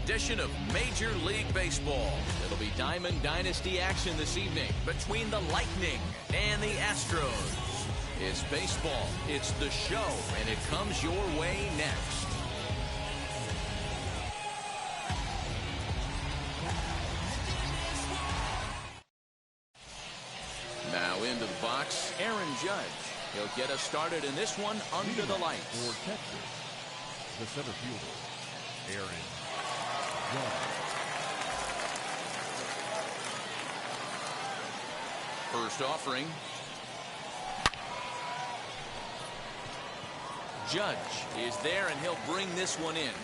edition of Major League Baseball. It'll be Diamond Dynasty action this evening between the Lightning and the Astros. It's baseball, it's the show, and it comes your way next. Now into the box, Aaron Judge. He'll get us started in this one under the lights. For Texas, the center fielder, Aaron Judge. First offering. Judge is there, and he'll bring this one in.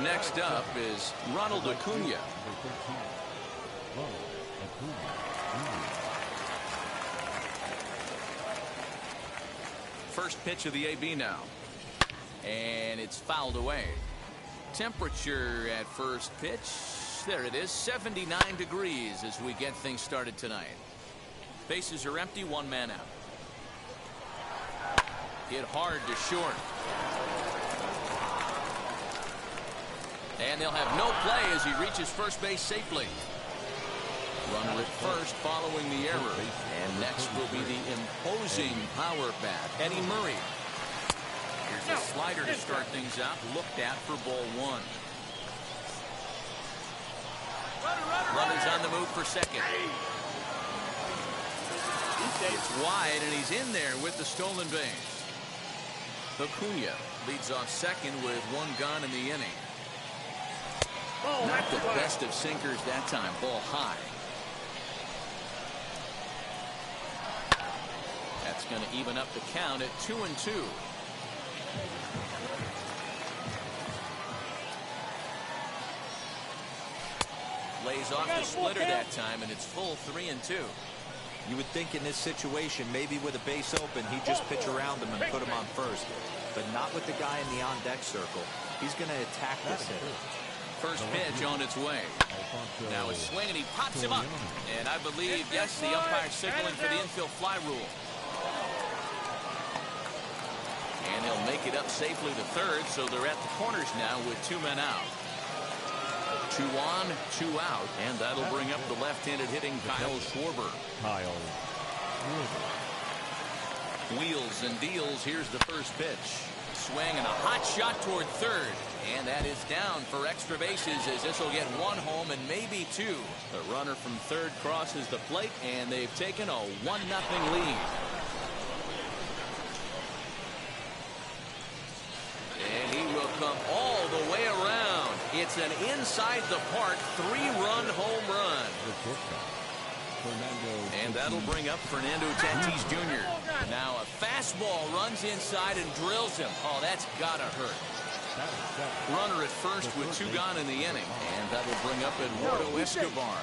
Next up is Ronald Acuna. First pitch of the AB now. And it's fouled away. Temperature at first pitch. There it is, 79 degrees as we get things started tonight. Bases are empty, one man out. Hit hard to short. And they'll have no play as he reaches first base safely. Runner at first following the error. And next will be the imposing power bat, Eddie Murray. Here's a slider to start things out, looked at for ball one. Runner's on the move for second. It's wide, and he's in there with the stolen base. Acuna leads off second with one gone in the inning. Not the best of sinkers that time. Ball high. That's going to even up the count at 2-2. Lays off the splitter that time, and it's full 3-2. You would think in this situation, maybe with a base open, he'd just pitch around him and put him on first. But not with the guy in the on-deck circle. He's going to attack this hitter. First pitch on its way. Now a swing, and he pops him up. And I believe, yes, the umpire signaling for the infield fly rule. And he'll make it up safely to third, so they're at the corners now with two men out. 2 on, 2 out, and that'll bring up the left-handed hitting Kyle Schwarber. Wheels and deals. Here's the first pitch. Swing and a hot shot toward third. And that is down for extra bases as this will get one home and maybe two. The runner from third crosses the plate, and they've taken a 1-0 lead. And he will come all the way around. It's an inside-the-park 3-run home run. And that'll bring up Fernando Tatis Jr. Now a fastball runs inside and drills him. Oh, that's gotta hurt. Runner at first with 2 gone in the inning. And that'll bring up Eduardo Escobar.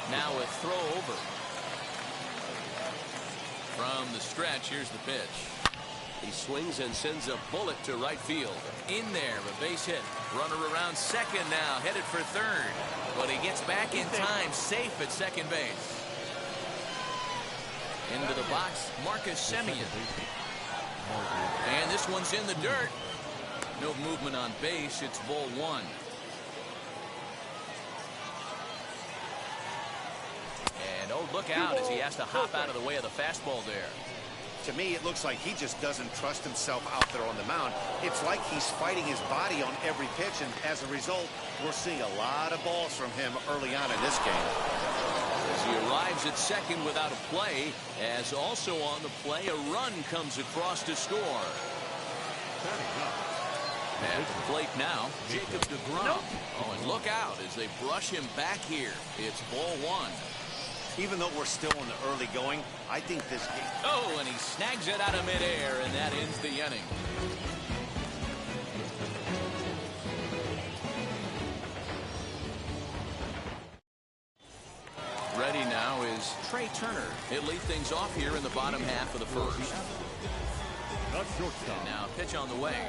Now a throw over. From the stretch, here's the pitch. He swings and sends a bullet to right field. In there, a base hit. Runner around second now, headed for third. But he gets back in time, safe at second base. Into the box, Marcus Semien. And this one's in the dirt. No movement on base. It's ball one. And oh, look out as he has to hop out of the way of the fastball there. To me, it looks like he just doesn't trust himself out there on the mound. It's like he's fighting his body on every pitch, and as a result, we're seeing a lot of balls from him early on in this game. As he arrives at second without a play, as also on the play, a run comes across to score. At the plate now, Jacob deGrom. Oh, and look out as they brush him back here. It's ball one. Even though we're still in the early going, I think this game... Oh, and he snags it out of midair, and that ends the inning. Ready now is Trey Turner. He'll lead things off here in the bottom half of the first. And now pitch on the way.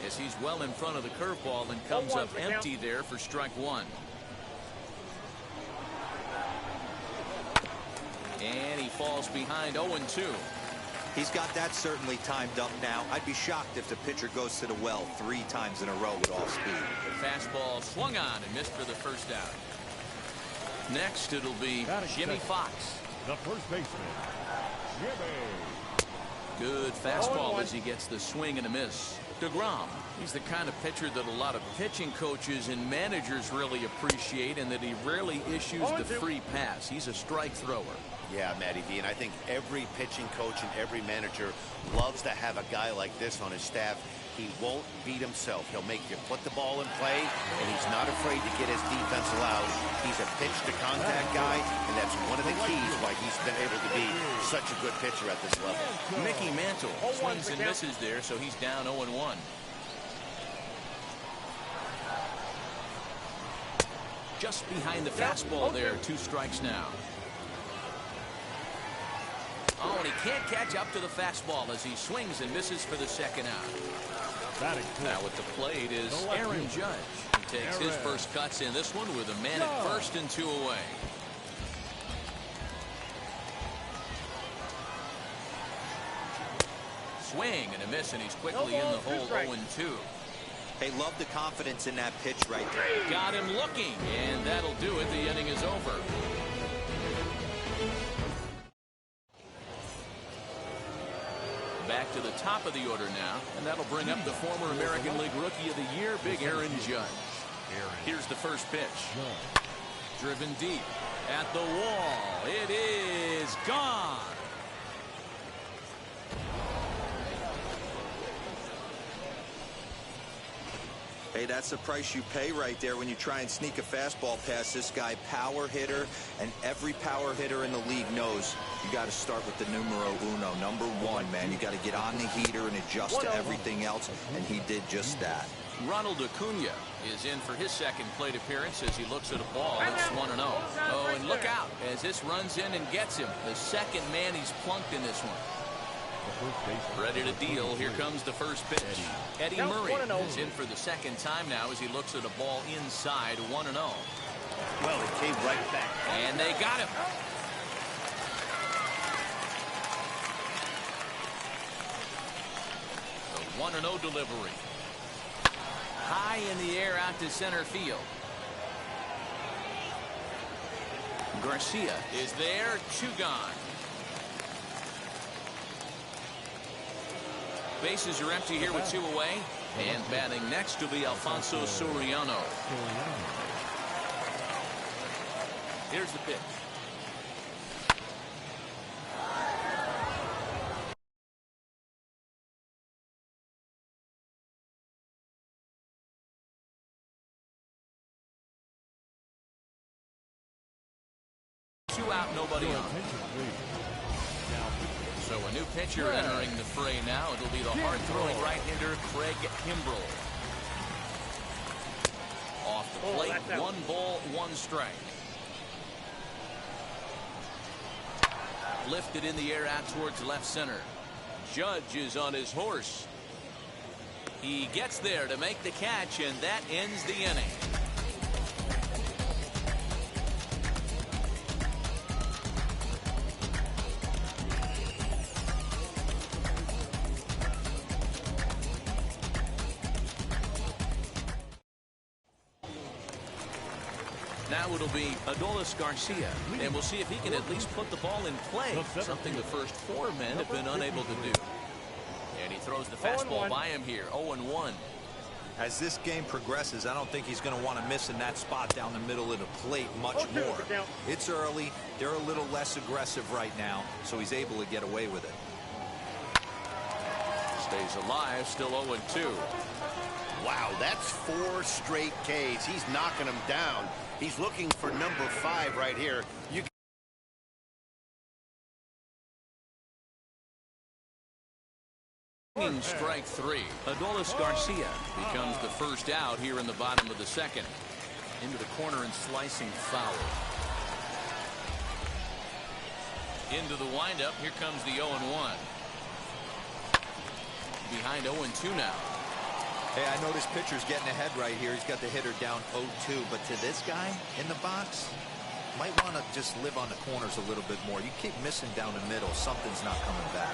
As he's well in front of the curveball and comes up empty there for strike one. And he falls behind 0-2. He's got that certainly timed up now. I'd be shocked if the pitcher goes to the well 3 times in a row with all speed. The fastball swung on and missed for the first out. Next, it'll be Jimmy Fox. The first baseman, Jimmy. Good fastball as he gets the swing and a miss. DeGrom, he's the kind of pitcher that a lot of pitching coaches and managers really appreciate, and that he rarely issues the free pass. He's a strike thrower. Yeah, Matty V, and I think every pitching coach and every manager loves to have a guy like this on his staff. He won't beat himself. He'll make you put the ball in play, and he's not afraid to get his defense allowed. He's a pitch-to-contact guy, and that's one of the keys why he's been able to be such a good pitcher at this level. Mickey Mantle swings and misses there, so he's down 0-1. Just behind the fastball there, 2 strikes now. Oh, and he can't catch up to the fastball as he swings and misses for the second out. Now at the plate is Aaron Judge. He takes his first cuts in this one with a man at first and 2 away. Swing and a miss, and he's quickly in the hole. 0-2. Hey, love the confidence in that pitch right there. Got him looking, and that'll do it. The inning is over. Back to the top of the order now, and that'll bring up the former American League Rookie of the Year, Big Aaron Judge. Here's the first pitch. Driven deep at the wall. It is gone. Hey, that's the price you pay right there when you try and sneak a fastball past this guy. Power hitter, and every power hitter in the league knows you got to start with the numero uno, number 1, man. You got to get on the heater and adjust to everything else, and he did just that. Ronald Acuna is in for his second plate appearance as he looks at a ball. It's 1-0. Oh, and look out as this runs in and gets him. The second man he's plunked in this one. Ready to deal. Here comes the first pitch. Eddie Murray is in for the second time now as he looks at a ball inside. 1-0. Well, it came right back. And they got him. The 1-0 delivery. High in the air out to center field. Garcia is there. 2 gone. Bases are empty here with 2 away. And batting next will be Alfonso Soriano. Here's the pitch. Two out, nobody on. So a new pitcher entering the fray now. It'll be the hard-throwing right-hander Craig Kimbrel. Off the plate, 1 ball, 1 strike. Lifted in the air out towards left center. Judge is on his horse. He gets there to make the catch, and that ends the inning. Now it'll be Adolis Garcia, and we'll see if he can at least put the ball in play, something the first 4 men have been unable to do. And he throws the fastball by him here, 0-1. As this game progresses, I don't think he's going to want to miss in that spot down the middle of the plate much more. It's early. They're a little less aggressive right now, so he's able to get away with it. Stays alive, still 0-2. Wow, that's 4 straight Ks. He's knocking them down. He's looking for number 5 right here. Strike 3. Adolis Garcia becomes the first out here in the bottom of the second. Into the corner and slicing foul. Into the windup. Here comes the 0-1. Behind 0-2 now. Hey, I notice pitcher's getting ahead right here. He's got the hitter down 0-2, but to this guy in the box, might want to just live on the corners a little bit more. You keep missing down the middle, something's not coming back.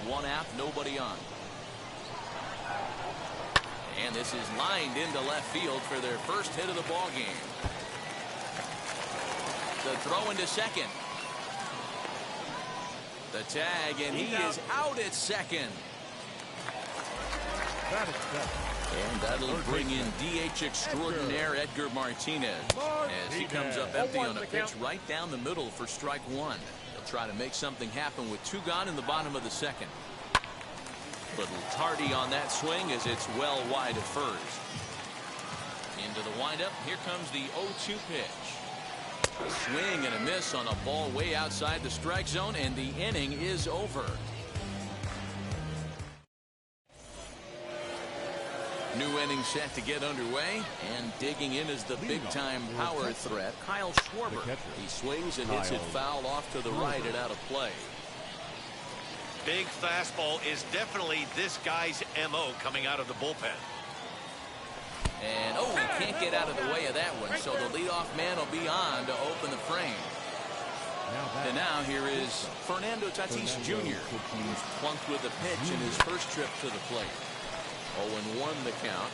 One out, nobody on. And this is lined into left field for their first hit of the ball game. The throw into second. The tag, and he is out at second. That is seven. And that'll bring in DH extraordinaire Edgar Martinez as he comes up empty on a pitch right down the middle for strike one. He'll try to make something happen with two gone in the bottom of the second. Little tardy on that swing as it's well wide of first. Into the windup. Here comes the 0-2 pitch. A swing and a miss on a ball way outside the strike zone, and the inning is over. New inning set to get underway, and digging in is the big-time power threat, Kyle Schwarber. He swings and hits it foul off to the right and out of play. Big fastball is definitely this guy's MO coming out of the bullpen. And, oh, he can't get out of the way of that one, so the leadoff man will be on to open the frame. And now here is Fernando Tatis Jr., who's plunked with a pitch in his first trip to the plate. 0-1 the count.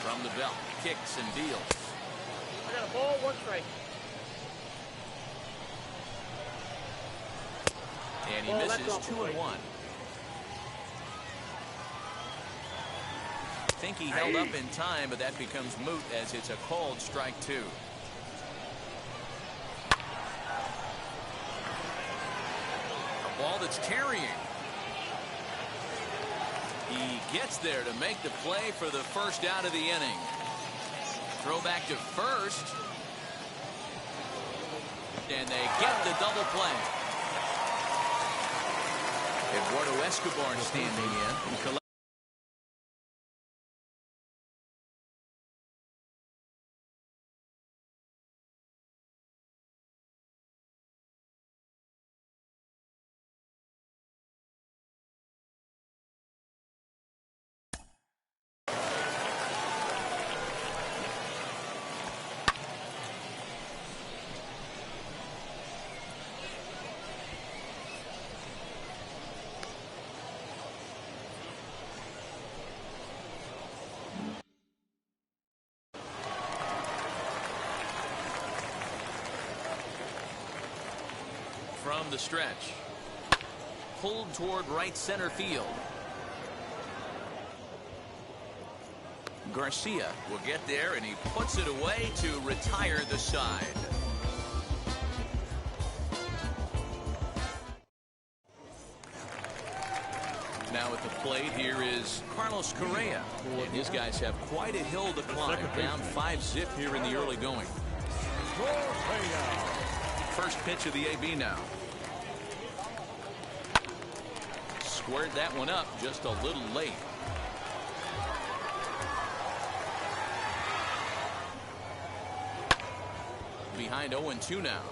From the belt, kicks and deals. I got a ball, one strike. And he misses 2-1. I think he held up in time, but that becomes moot as it's a called strike two. A ball that's carrying. He gets there to make the play for the first out of the inning. Throw back to first. And they get the double play. Eduardo Escobar standing in. From the stretch, pulled toward right center field. Garcia will get there, and he puts it away to retire the side. Now at the plate here is Carlos Correa, and his guys have quite a hill to climb. Down 5-zip here in the early going. First pitch of the AB now. Squared that one up just a little late. Behind 0-2 now.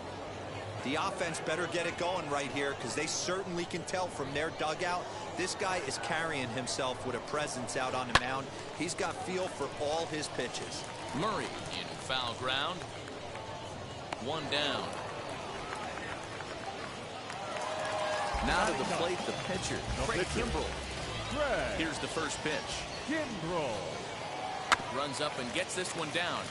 The offense better get it going right here, because they certainly can tell from their dugout this guy is carrying himself with a presence out on the mound. He's got feel for all his pitches. Murray in foul ground. One down. Now to the plate, the pitcher, Craig Kimbrel. Here's the first pitch. Runs up and gets this one down.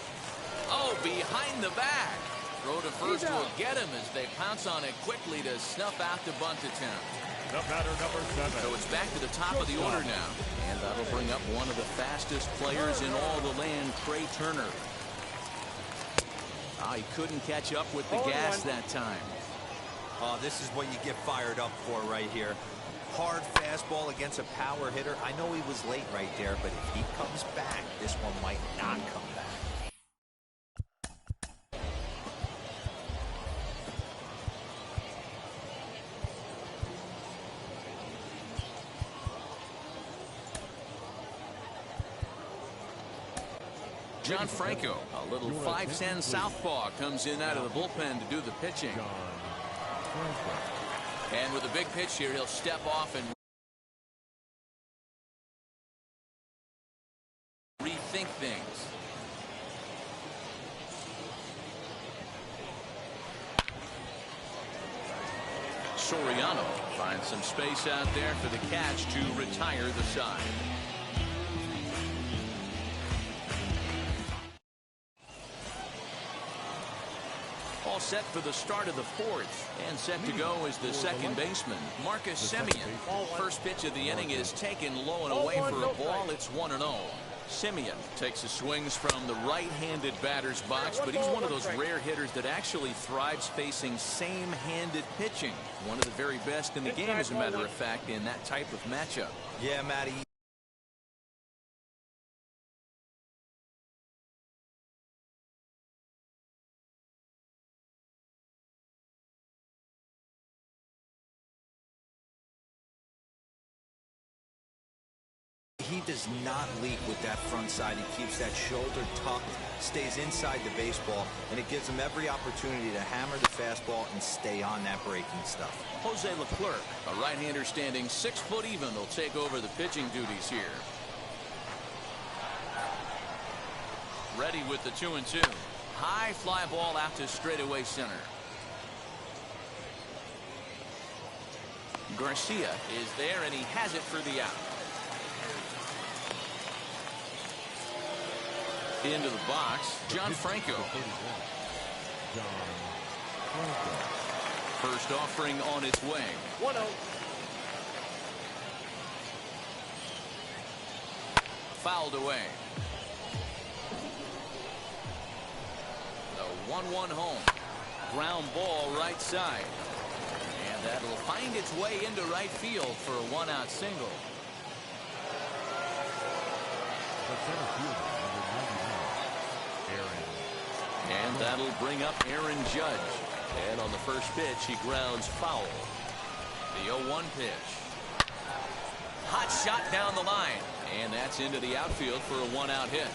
Oh, behind the back. Throw to first will get him as they pounce on it quickly to snuff out the bunt attempt. The batter, number 7. So it's back to the top of the order now. And that'll bring up one of the fastest players in all the land, Trey Turner. He couldn't catch up with the gas that time. Oh, this is what you get fired up for right here. Hard fastball against a power hitter. I know he was late right there, but if he comes back, this one might not come back. John Franco, a little 5'10" southpaw, comes in out of the bullpen to do the pitching. And with a big pitch here, he'll step off and rethink things. Soriano Some space out there for the catch to retire the side. All set for the start of the fourth, and set to go is the second baseman, Marcus Semien. First pitch of the inning is taken low and away for a ball. It's 1-0. Semien takes his swings from the right-handed batter's box, but he's one of those rare hitters that actually thrives facing same-handed pitching. One of the very best in the game, as a matter of fact, in that type of matchup. Yeah, Matty. He does not leak with that front side. He keeps that shoulder tucked, stays inside the baseball, and it gives him every opportunity to hammer the fastball and stay on that breaking stuff. Jose Leclerc, a right-hander standing 6 foot even, will take over the pitching duties here. Ready with the 2-2. High fly ball out to straightaway center. Garcia is there, and he has it for the out. Into the box, John Franco. First offering on its way. 1-0. Fouled away. The 1-1 home. Ground ball right side. And that'll find its way into right field for a 1-out single. And that'll bring up Aaron Judge. And on the first pitch, he grounds foul. The 0-1 pitch. Hot shot down the line. And that's into the outfield for a 1-out hit.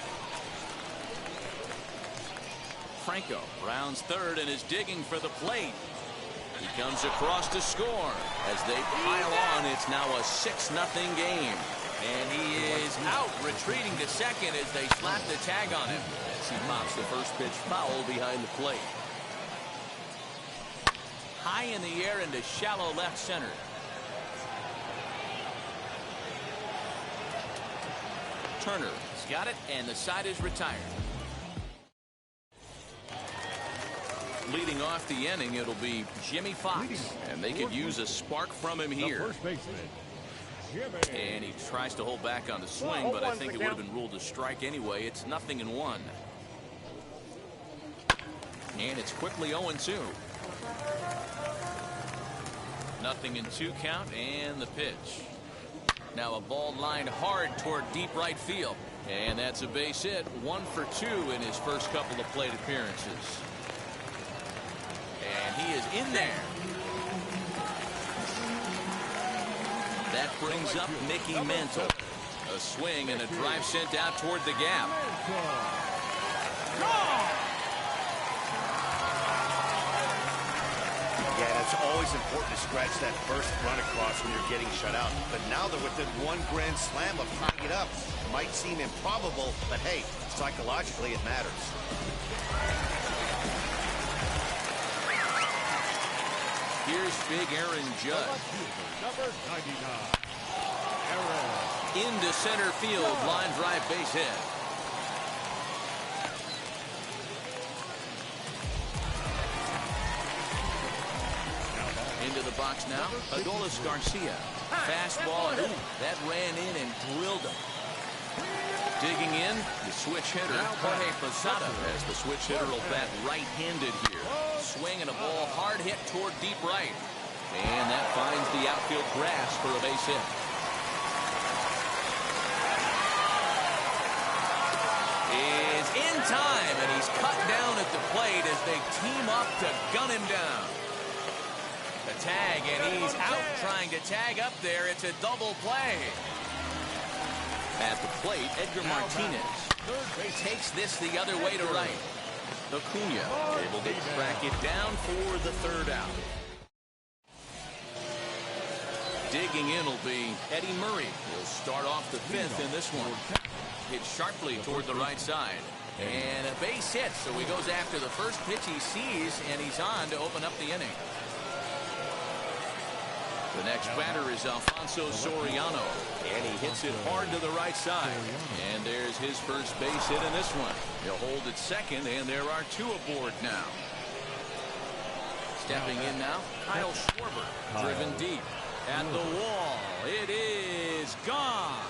Franco rounds third and is digging for the plate. He comes across to score. As they pile on, it's now a 6-0 game. And he is out, retreating to second as they slap the tag on him. As he pops the first pitch foul behind the plate. High in the air into shallow left center. Turner has got it, and the side is retired. Leading off the inning, it'll be Jimmy Fox, and they could use a spark from him here. First baseman. And he tries to hold back on the swing, but I think it would have been ruled a strike anyway. It's 0-1. And it's quickly 0-2. 0-2 count, and the pitch. Now a ball lined hard toward deep right field. And that's a base hit. 1 for 2 in his first couple of plate appearances. And he is in there. That brings up Mickey Mantle. A swing and a drive sent out toward the gap. Yeah, it's always important to scratch that first run across when you're getting shut out. But now they're within one grand slam of tying it up. It might seem improbable, but hey, psychologically it matters. Here's big Aaron Judge. Number 99. Aaron. Into center field, line drive base hit. Into the box now, Adolis Garcia. Fastball, ooh, that ran in and drilled him. Digging in, the switch hitter, Jorge Posada, as the switch hitter will bat right-handed here. Swing and a ball hard hit toward deep right. And that finds the outfield grass for a base hit. Is in time, and he's cut down at the plate as they team up to gun him down. The tag, and he's out trying to tag up there. It's a double play. At the plate, Edgar Martinez takes this the other way to right. Acuna able to track it down for the third out. Digging in will be Eddie Murray. He'll start off the fifth in this one. Hit sharply toward the right side. And a base hit, so he goes after the first pitch he sees, and he's on to open up the inning. The next batter is Alfonso Soriano, and he hits it hard to the right side. And there's his first base hit in this one. He'll hold at second, and there are 2 aboard now. Stepping in now, Kyle Schwarber, driven deep at the wall. It is gone.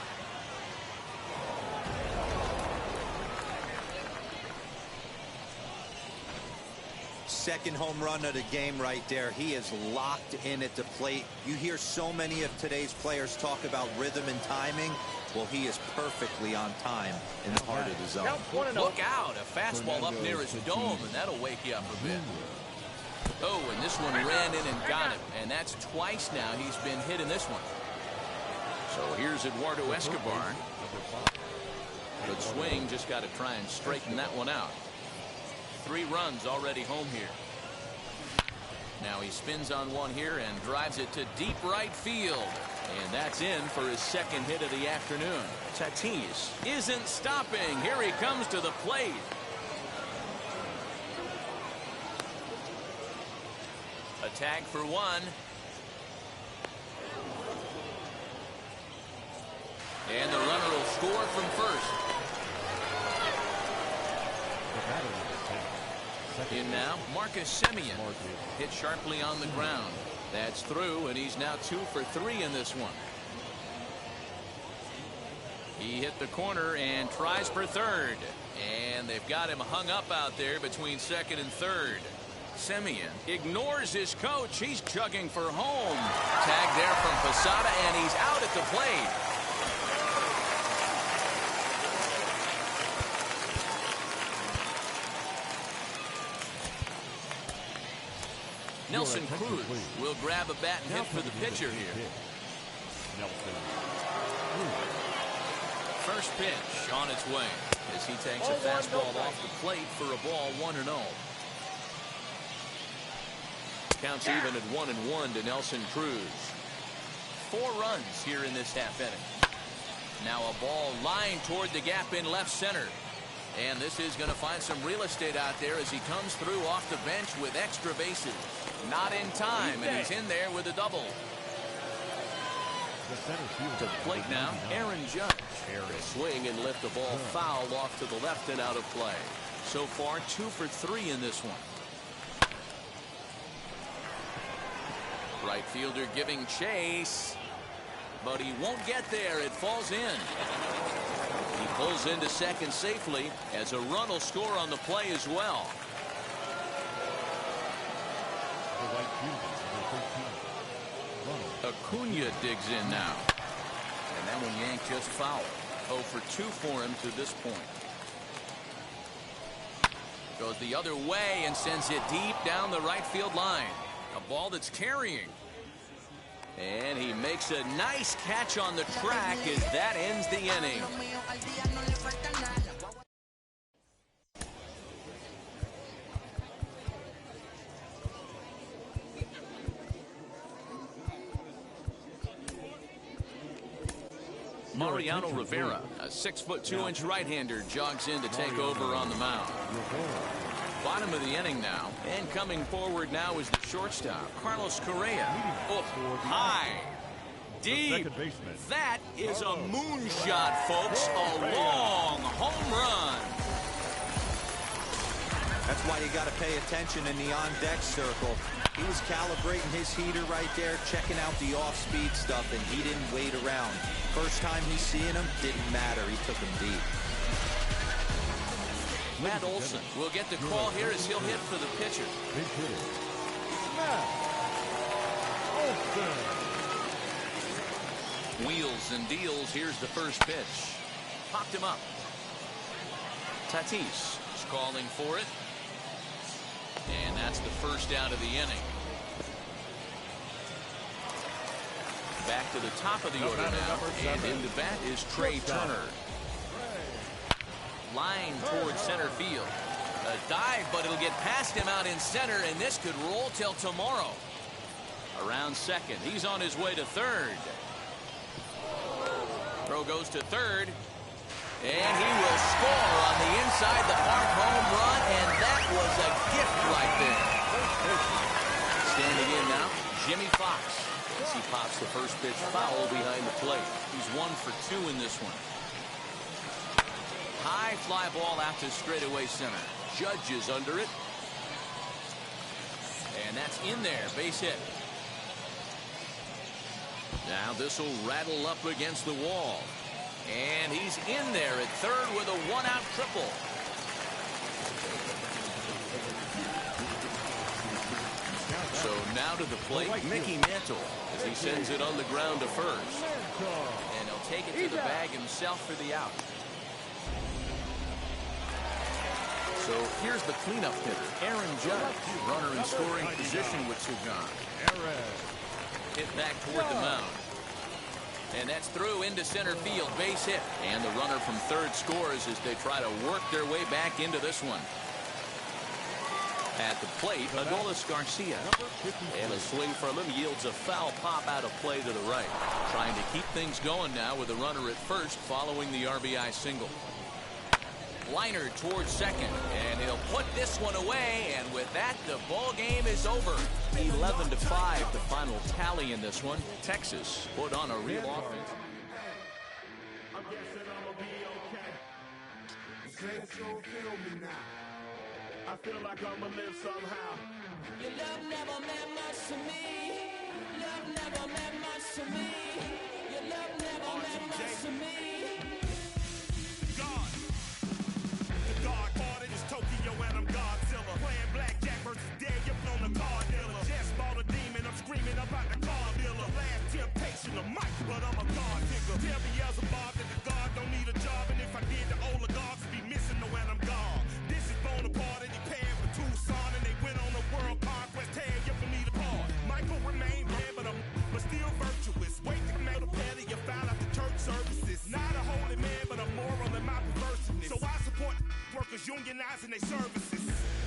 Second home run of the game right there. He is locked in at the plate. You hear so many of today's players talk about rhythm and timing. Well, he is perfectly on time in the heart of the zone. Look out, a fastball up near his dome, and that'll wake you up a bit. Oh, and this one ran in and got him, and that's twice now he's been hit in this one. So here's Eduardo Escobar. Good swing, just got to try and straighten that one out. 3 runs already home here. Now he spins on one here and drives it to deep right field. And that's in for his second hit of the afternoon. Tatis isn't stopping. Here he comes to the plate. A tag for 1. And the runner will score from first. In now, Marcus Semien. Hit sharply on the ground. That's through, and he's now 2 for 3 in this one. He hit the corner and tries for third. And they've got him hung up out there between second and third. Semien ignores his coach. He's chugging for home. Tag there from Posada, and he's out at the plate. Nelson Cruz will grab a bat and hit for the pitcher here. First pitch on its way as he takes a fastball off the plate for a ball 1-0. Counts even at 1-1 to Nelson Cruz. 4 runs here in this half inning. Now a ball lined toward the gap in left center. And this is going to find some real estate out there as he comes through off the bench with extra bases. Not in time, and he's in there with a double. To the plate now, Aaron Judge. Swing and lift the ball foul off to the left and out of play. So far, 2 for 3 in this one. Right fielder giving chase, but he won't get there. It falls in. He pulls into second safely as a run will score on the play as well. Acuna digs in now. And that one yanked just foul. 0 for 2 for him to this point. Goes the other way and sends it deep down the right field line. A ball that's carrying. And he makes a nice catch on the track as that ends the inning. Mariano Rivera, a 6'2" right-hander, jogs in to take over on the mound. Bottom of the inning now, and coming forward now is the shortstop, Carlos Correa. Oh, high, deep. That is a moonshot, folks. A long home run. That's why you got to pay attention in the on-deck circle. He was calibrating his heater right there, checking out the off-speed stuff, and he didn't wait around. First time he's seeing him, didn't matter. He took him deep. Matt Olson will get the call here as he'll hit for the pitcher. Matt Olson. Wheels and deals. Here's the first pitch. Popped him up. Tatis is calling for it. And that's the first out of the inning. Back to the top of the order now. And in the bat is Trey Turner. Line towards center field. A dive, but it'll get past him out in center, and this could roll till tomorrow. Around second. He's on his way to third. Throw goes to third. And he will score on the inside the park home run, and that was a gift right there. Standing in now, Jimmy Fox. As he pops the first pitch foul behind the plate. He's 1 for 2 in this one. High fly ball out to straightaway center. Judge is under it. And that's in there. Base hit. Now this will rattle up against the wall. And he's in there at third with a one-out triple. So now to the plate, Mickey Mantle, as he sends it on the ground to first. And he'll take it to the bag himself for the out. So here's the cleanup hitter, Aaron Judge. Runner in scoring position with two gone. Hit back toward the mound. And that's through into center field, base hit. And the runner from third scores as they try to work their way back into this one. At the plate, Adolis Garcia. And a swing from him yields a foul pop out of play to the right. Trying to keep things going now with the runner at first following the RBI single. Liner towards second, and he'll put this one away, and with that, the ball game is over. 11-5, the final tally in this one. Texas put on a real offense. I'm guessing I'ma be okay. Saints don't feel me now. I feel like I'ma live somehow. Your love never meant much to me. Love never meant much to me. Your love never meant much to me. God. The God part is Tokyo and I'm Godzilla. Playing blackjack versus dead, you're on the card dealer. Just bought a demon, I'm screaming about the car dealer. Last temptation of Mike, but I'm a God digger. Tell me Beelzebub that the God don't need a job, and if I did, the oligarchs would be missing the when I'm gone. This is Bonaparte and he paying for Tucson, and they went on a world conquest. Hey, you for me to part. Michael remained dead, but still virtuous. Wait to mail the petty, you found out the church services. Not a holy man, but a moral in my perverseness. So I support workers unionizing their services.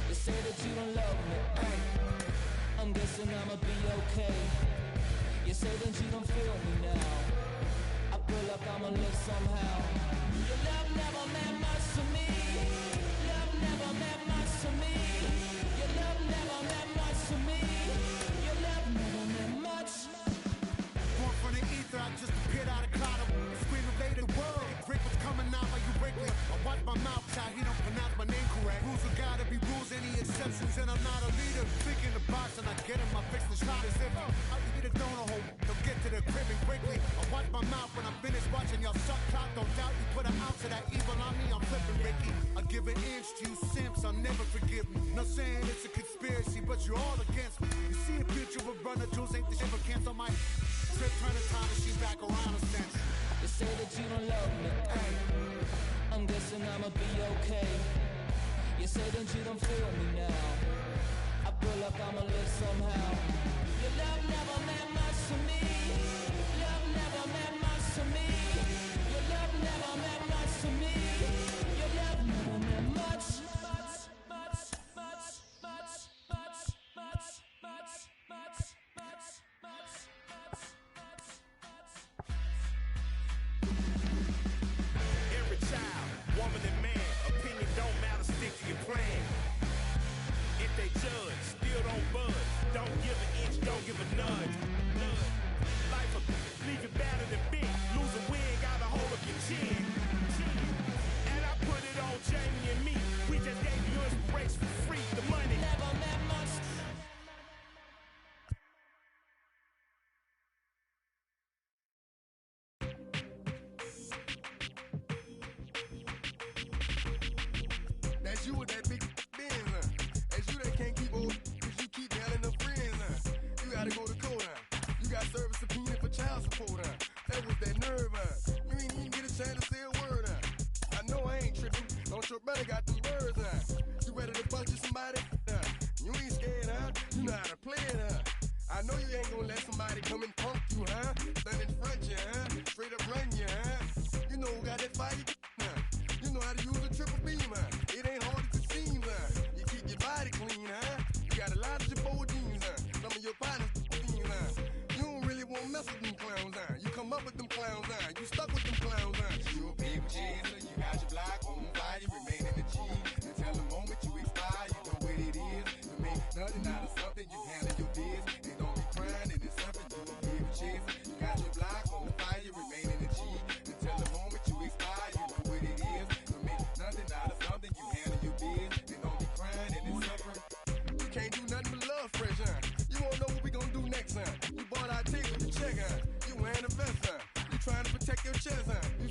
You say that you don't love me. I'm guessing I'ma be okay. You say that you don't feel me now. I feel like I'ma live somehow. Your love never meant much to me. Love never meant much to me. Your love never meant much to me. Your love never meant much. Born from the ether, I just appeared out of cloud. Scream invade the world. Rick was coming out like you Wrigley. I watch my mouth child, he don't pronounce my name correct. Rules are gotta be rules, any exceptions, and I'm not a leader. Speaking the box and I get him, I fix the shot as if I eat a donut hole. Don't get to the crib and quickly. I watch my mouth when I'm finished watching y'all suck clock. Don't doubt you put an ounce of that evil on me, I'm flipping Ricky. I give an inch to you simps, I'll never forgive me. Not saying it's a conspiracy, but you're all against me. You see a future with runner jewels, ain't the shit but cancel my trip, turn the time machine back around a sense. You say that you don't love me. I'm guessing I'ma be okay. You say that you don't feel me now. I feel like I'ma live somehow. Your love never meant much to me. Love never meant much to me. Your love never meant much to me. Your love never meant much. Every child, woman and man, opinion don't matter, stick to your plan. If they judge, still don't budge. Don't give an inch, don't give a nudge. Life will leave you battered and big. Lose a win, got a hold of your chin. And I put it on Jamie and me. We just gave you inspiration for free. The money Never meant much. That's you with that big Benz, huh? That's you that can't keep old, cause you keep yelling the friends, huh? You gotta go to court, huh? You got service subpoena for child support, huh? That was that nerve, huh? You ain't even get a chance to say a word, huh? I know I ain't tripping, don't your brother got them birds, huh? You ready to bust you somebody, huh? You ain't scared, huh? You know how to play it, huh? I know you ain't gonna let somebody come and punk you, huh? Stand in front you, huh? Straight up run you, huh? You know who got that fire, huh? You know how to use a triple beam, huh? It ain't hard as it seems, huh? You keep your body clean, huh? You got a lot of your bold jeans, huh? Some of your partners, huh? You don't really want to mess with them clowns, huh? You come up with them clowns, huh? You stuck with them clowns, huh? You a big chaser, you got your block on fire, you remain in the G. Until the moment you expire, you know what it is. You make nothing out of something, you handle your biz. And don't be crying, and it's something you a big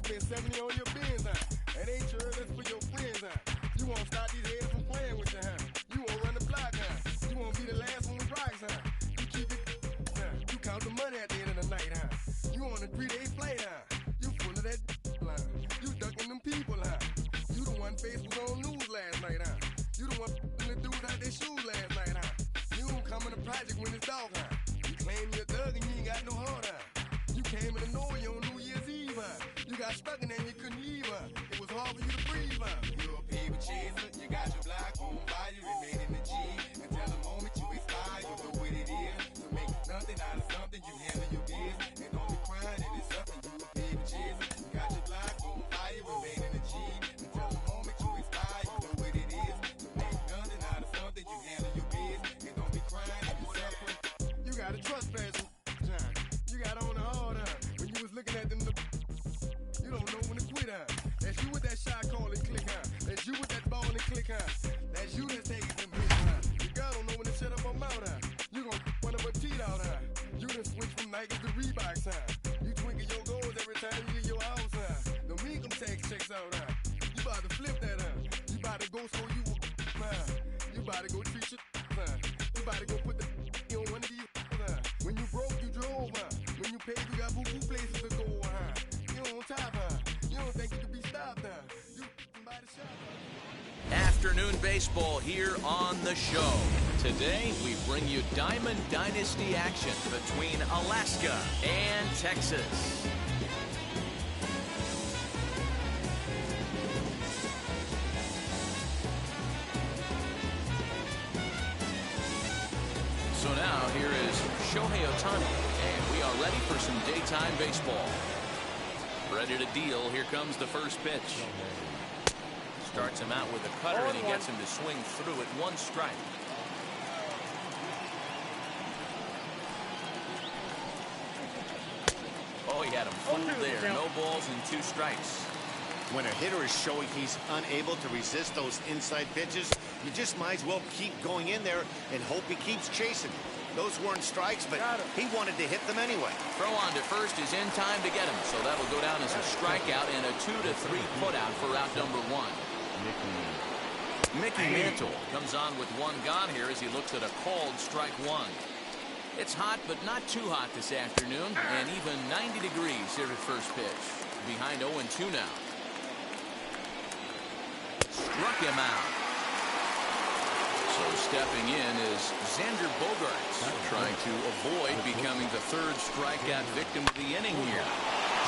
spend 70 on your bins, huh? That ain't yours, that's for your friends, huh? You won't stop these heads from playing with you, huh? You won't run the block, huh? You won't be the last on the rocks, huh? You keep it, huh? You count the money at the end of the night, huh? You on a 3-day flight, huh? You full of that line. You ducking them people, huh? You the one face was on news last night, huh? You the one the dude out their shoes last night, huh? You don't come in the project when it's dog, huh? You claim you're a thug and you ain't got no heart, huh? You came in the Norway on New Year's Eve, huh? You got stuck in there and you couldn't leave, huh? It was hard for you to breathe, huh? You're a paper chaser, you got your block on fire, remain in the G. Until the moment you expire, you know what it is. To make nothing out of something, you handle your business. And don't be crying, and it's something you a paper chaser. You got your block on fire, remain in the G. Until the moment you expire, you know what it is. To make nothing out of something, you handle your business. And don't be crying, and it's something. You got a trespass, John. You got on the hard, huh? When you was looking at them, you don't know when to quit, huh? That's you with that shot call and click, huh? That's you with that ball and click, huh? That's you that's taking them hits, huh? Your girl don't know when to shut up her mouth, huh? You gon' one of her teeth out, huh? You done switch from Nikes to Reeboks, huh? You twinkle your goals every time you leave your house, huh? Don't make them tax checks out, huh? You about to flip that, huh? You about to go so you, huh? You about to go treat your, huh? You about to go put the on one of these, huh? When you broke, you drove, huh? When you paid, you got boo-boo places to go, huh? You on top, huh? You don't think you can be stopped, huh? You by the shop, huh? Afternoon baseball here on the show. Today, we bring you Diamond Dynasty action between Alaska and Texas. So now, here is Shohei Ohtani, and we are ready for some daytime baseball. Ready to deal. Here comes the first pitch. Starts him out with a cutter, and he gets him to swing through it. One strike. Oh, he had him fooled there. No balls and 2 strikes. When a hitter is showing he's unable to resist those inside pitches, you just might as well keep going in there and hope he keeps chasing. Those weren't strikes, but he wanted to hit them anyway. Throw on to first is in time to get him, so that'll go down as a strikeout and a 2-3 putout for out number 1. Mickey Mantle comes on with 1 gone here as he looks at a called strike 1. It's hot, but not too hot this afternoon, and even 90 degrees here at first pitch. Behind 0-2 now. Struck him out. So stepping in is Xander Bogaerts, trying to avoid becoming the 3rd strikeout victim of the inning here.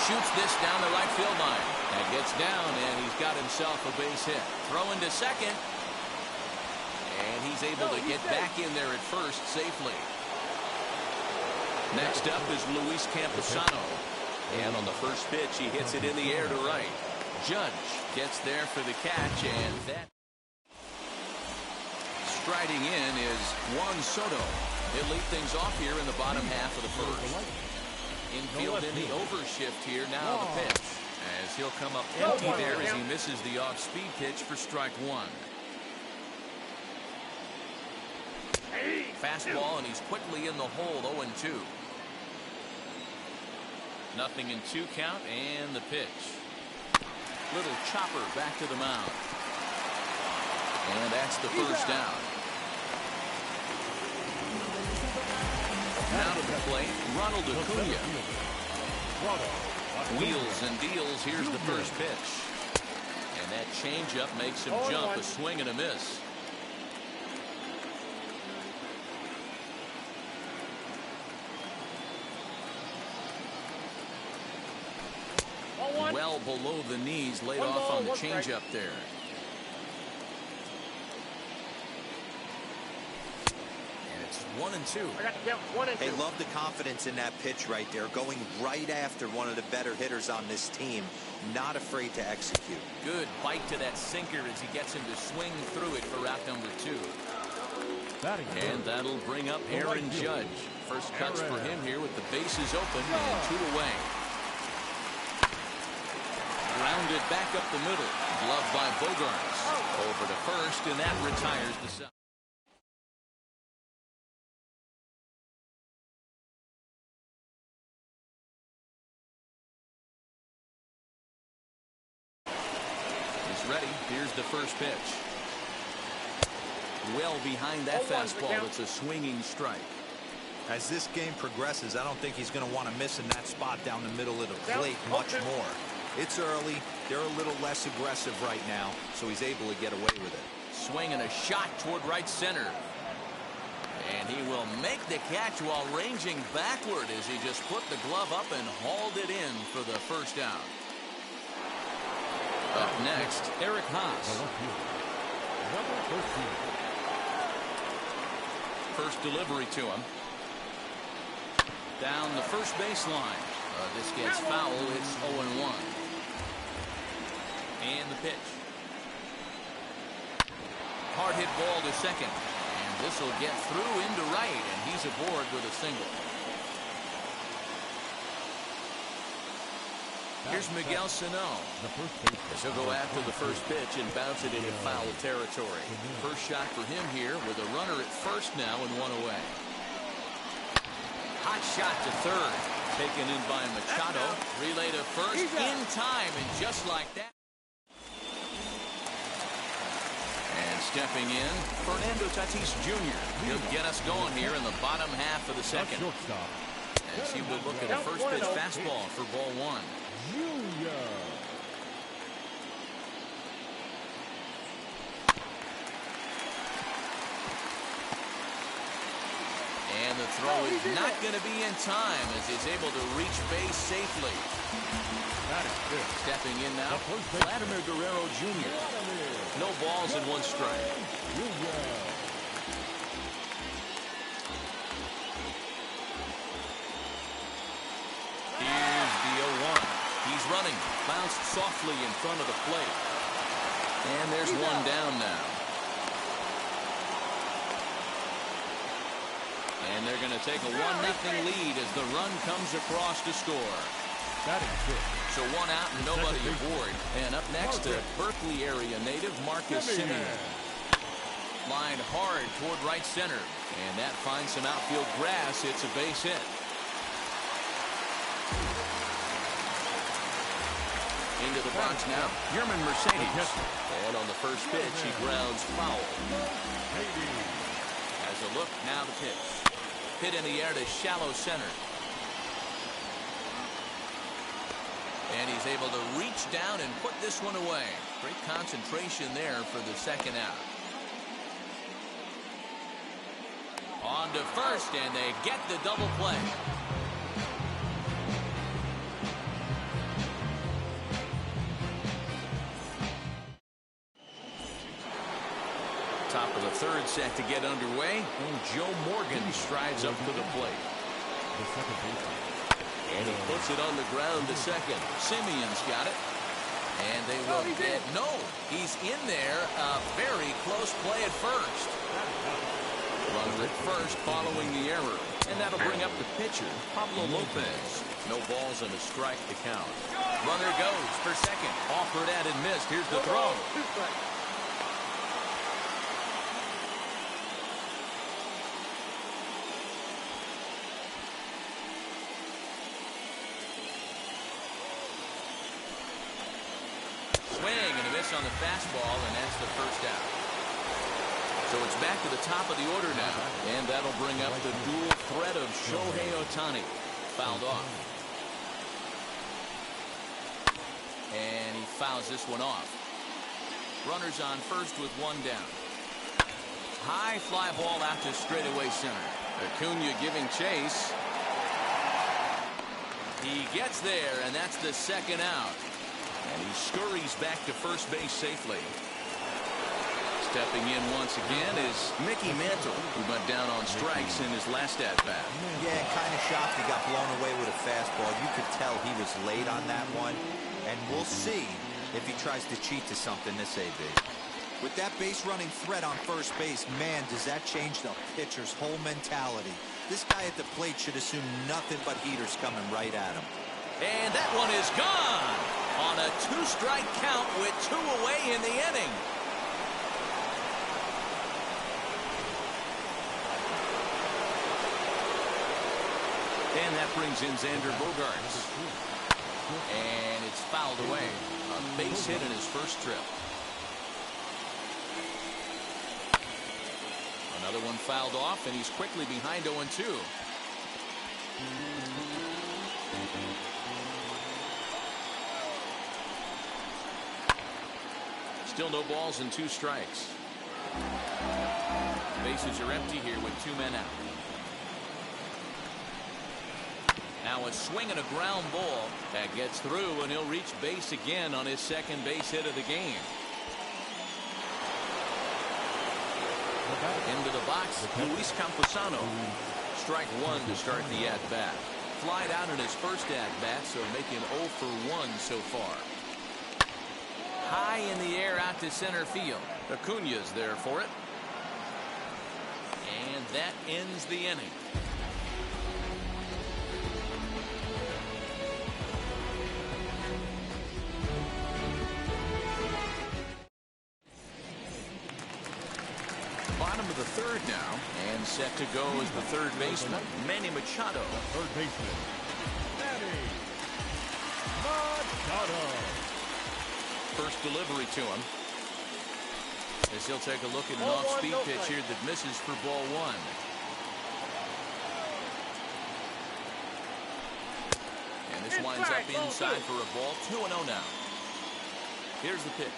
Shoots this down the right field line. That gets down, and he's got himself a base hit. Throwing to second. And he's able to get back in there at first safely. Next up is Luis Camposano. And on the first pitch, he hits it in the air to right. Judge gets there for the catch, and that striding in is Juan Soto. He'll lead things off here in the bottom half of the first. Infield in the overshift here. Now the pitch, as he'll come up empty there as he misses the off-speed pitch for strike 1. Fastball, and he's quickly in the hole. 0-2. 0-2 count, and the pitch. Little chopper back to the mound. And that's the first down. Now to the plate, Ronald Acuna. Wheels and deals. Here's the first pitch. And that changeup makes him jump. A swing and a miss. Well below the knees, laid off on the changeup there. And it's 1-2. I got to count 1 and 2. Hey, love the confidence in that pitch right there. Going right after one of the better hitters on this team. Not afraid to execute. Good bite to that sinker as he gets him to swing through it for out number 2. And that'll bring up Aaron Judge. First cuts for him here with the bases open and 2 away. Grounded back up the middle. Gloved by Bogaerts. Over to first, and that retires the set. ready. Here's the first pitch. Well behind that fastball. It's a swinging strike. As this game progresses, I don't think he's going to want to miss in that spot down the middle of the plate much more. It's early. They're a little less aggressive right now, so he's able to get away with it. Swinging a shot toward right center. And he will make the catch while ranging backward as he just put the glove up and hauled it in for the first out. Up next, Eric Haas. First delivery to him. Down the first baseline. This gets foul. It's 0-1. And the pitch. Hard hit ball to second. And this will get through into right. And he's aboard with a single. Here's Miguel Sano. He'll go after the first pitch and bounce it into foul territory. First shot for him here with a runner at first now and one away. Hot shot to third. Taken in by Machado. Relay to first in time, and just like that. And stepping in, Fernando Tatis Jr. He'll get us going here in the bottom half of the second. As he will look at a first pitch fastball for ball one. And the throw is not going to be in time as he's able to reach base safely. Stepping in now, Vladimir Guerrero Jr. No balls and one strike. Here's the 0-1. He's running, bounced softly in front of the plate. And there's one down now. And they're going to take a 1-0 lead as the run comes across to score. So one out and nobody aboard. And up next, a Berkeley area native, Marcus Semien. Lined hard toward right center. And that finds some outfield grass. It's a base hit. Into the box now, Yerman Mercedes. And on the first pitch, he grounds foul. As a look, now the pitch. Hit in the air to shallow center. And he's able to reach down and put this one away. Great concentration there for the second out. On to first, and they get the double play. Top of the third set to get underway, and Joe Morgan strides up to the plate. And he puts it on the ground to second. Semien's got it. And they will get, no, he's in there. A very close play at first. Runner at first following the error. And that'll bring up the pitcher, Pablo Lopez. No balls and a strike to count. Runner goes for second. Offered at and missed. Here's the throw. Swing and a miss on the fastball, and that's the first out. So it's back to the top of the order now, and that'll bring up the dual threat of Shohei Ohtani. Fouled off. And he fouls this one off. Runners on first with one down. High fly ball out to straightaway center. Acuna giving chase. He gets there, and that's the second out. And he scurries back to first base safely. Stepping in once again is Mickey Mantle, who went down on strikes in his last at-bat. Yeah, kind of shocked he got blown away with a fastball. You could tell he was late on that one. And we'll see if he tries to cheat to something this AB. With that base-running threat on first base, man, does that change the pitcher's whole mentality. This guy at the plate should assume nothing but heaters coming right at him. And that one is gone on a two-strike count with two away in the inning. And that brings in Xander Bogaerts. And it's fouled away. A base hit in his first trip. Another one fouled off, and he's quickly behind 0-2. Still no balls and 2 strikes. Bases are empty here with 2 men out. Now a swing and a ground ball that gets through, and he'll reach base again on his second base hit of the game. Into the box, Luis Camposano. Strike 1 to start the at-bat. Flied out in his first at-bat, so making 0 for 1 so far. High in the air out to center field. Acuña's there for it. And that ends the inning. Bottom of the third now, and set to go is the third baseman, Manny Machado. Third baseman, Manny Machado. First delivery to him. As he'll take a look at an off-speed pitch here that misses for ball 1. And this winds up inside for a ball. 2-0 now. Here's the pitch.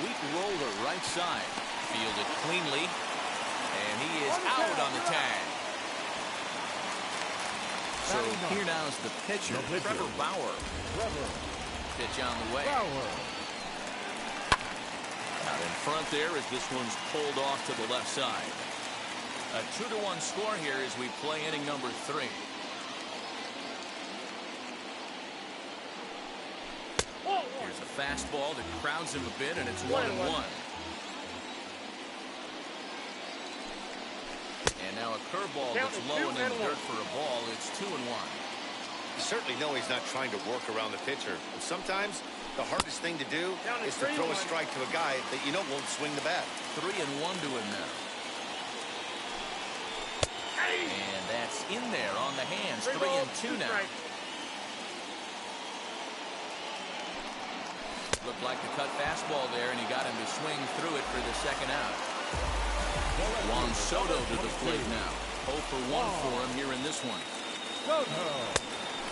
Weak roller right side. Fielded cleanly. And he is out on the tag. So here now is the pitcher, Trevor Bauer. Pitch on the way. Out in front there as this one's pulled off to the left side. A 2-1 score here as we play inning number 3. Here's a fastball that crowds him a bit, and it's 1-1. And now a curveball that's low and in the dirt for a ball. It's 2-1. You certainly know he's not trying to work around the pitcher. But sometimes the hardest thing to do is to throw a strike to a guy that you know won't swing the bat. 3-1 to him now. And that's in there on the hands. 3-2 now. Looked like the cut fastball there, and he got him to swing through it for the second out. Juan Soto to the plate now. 0 for 1 for him here in this one.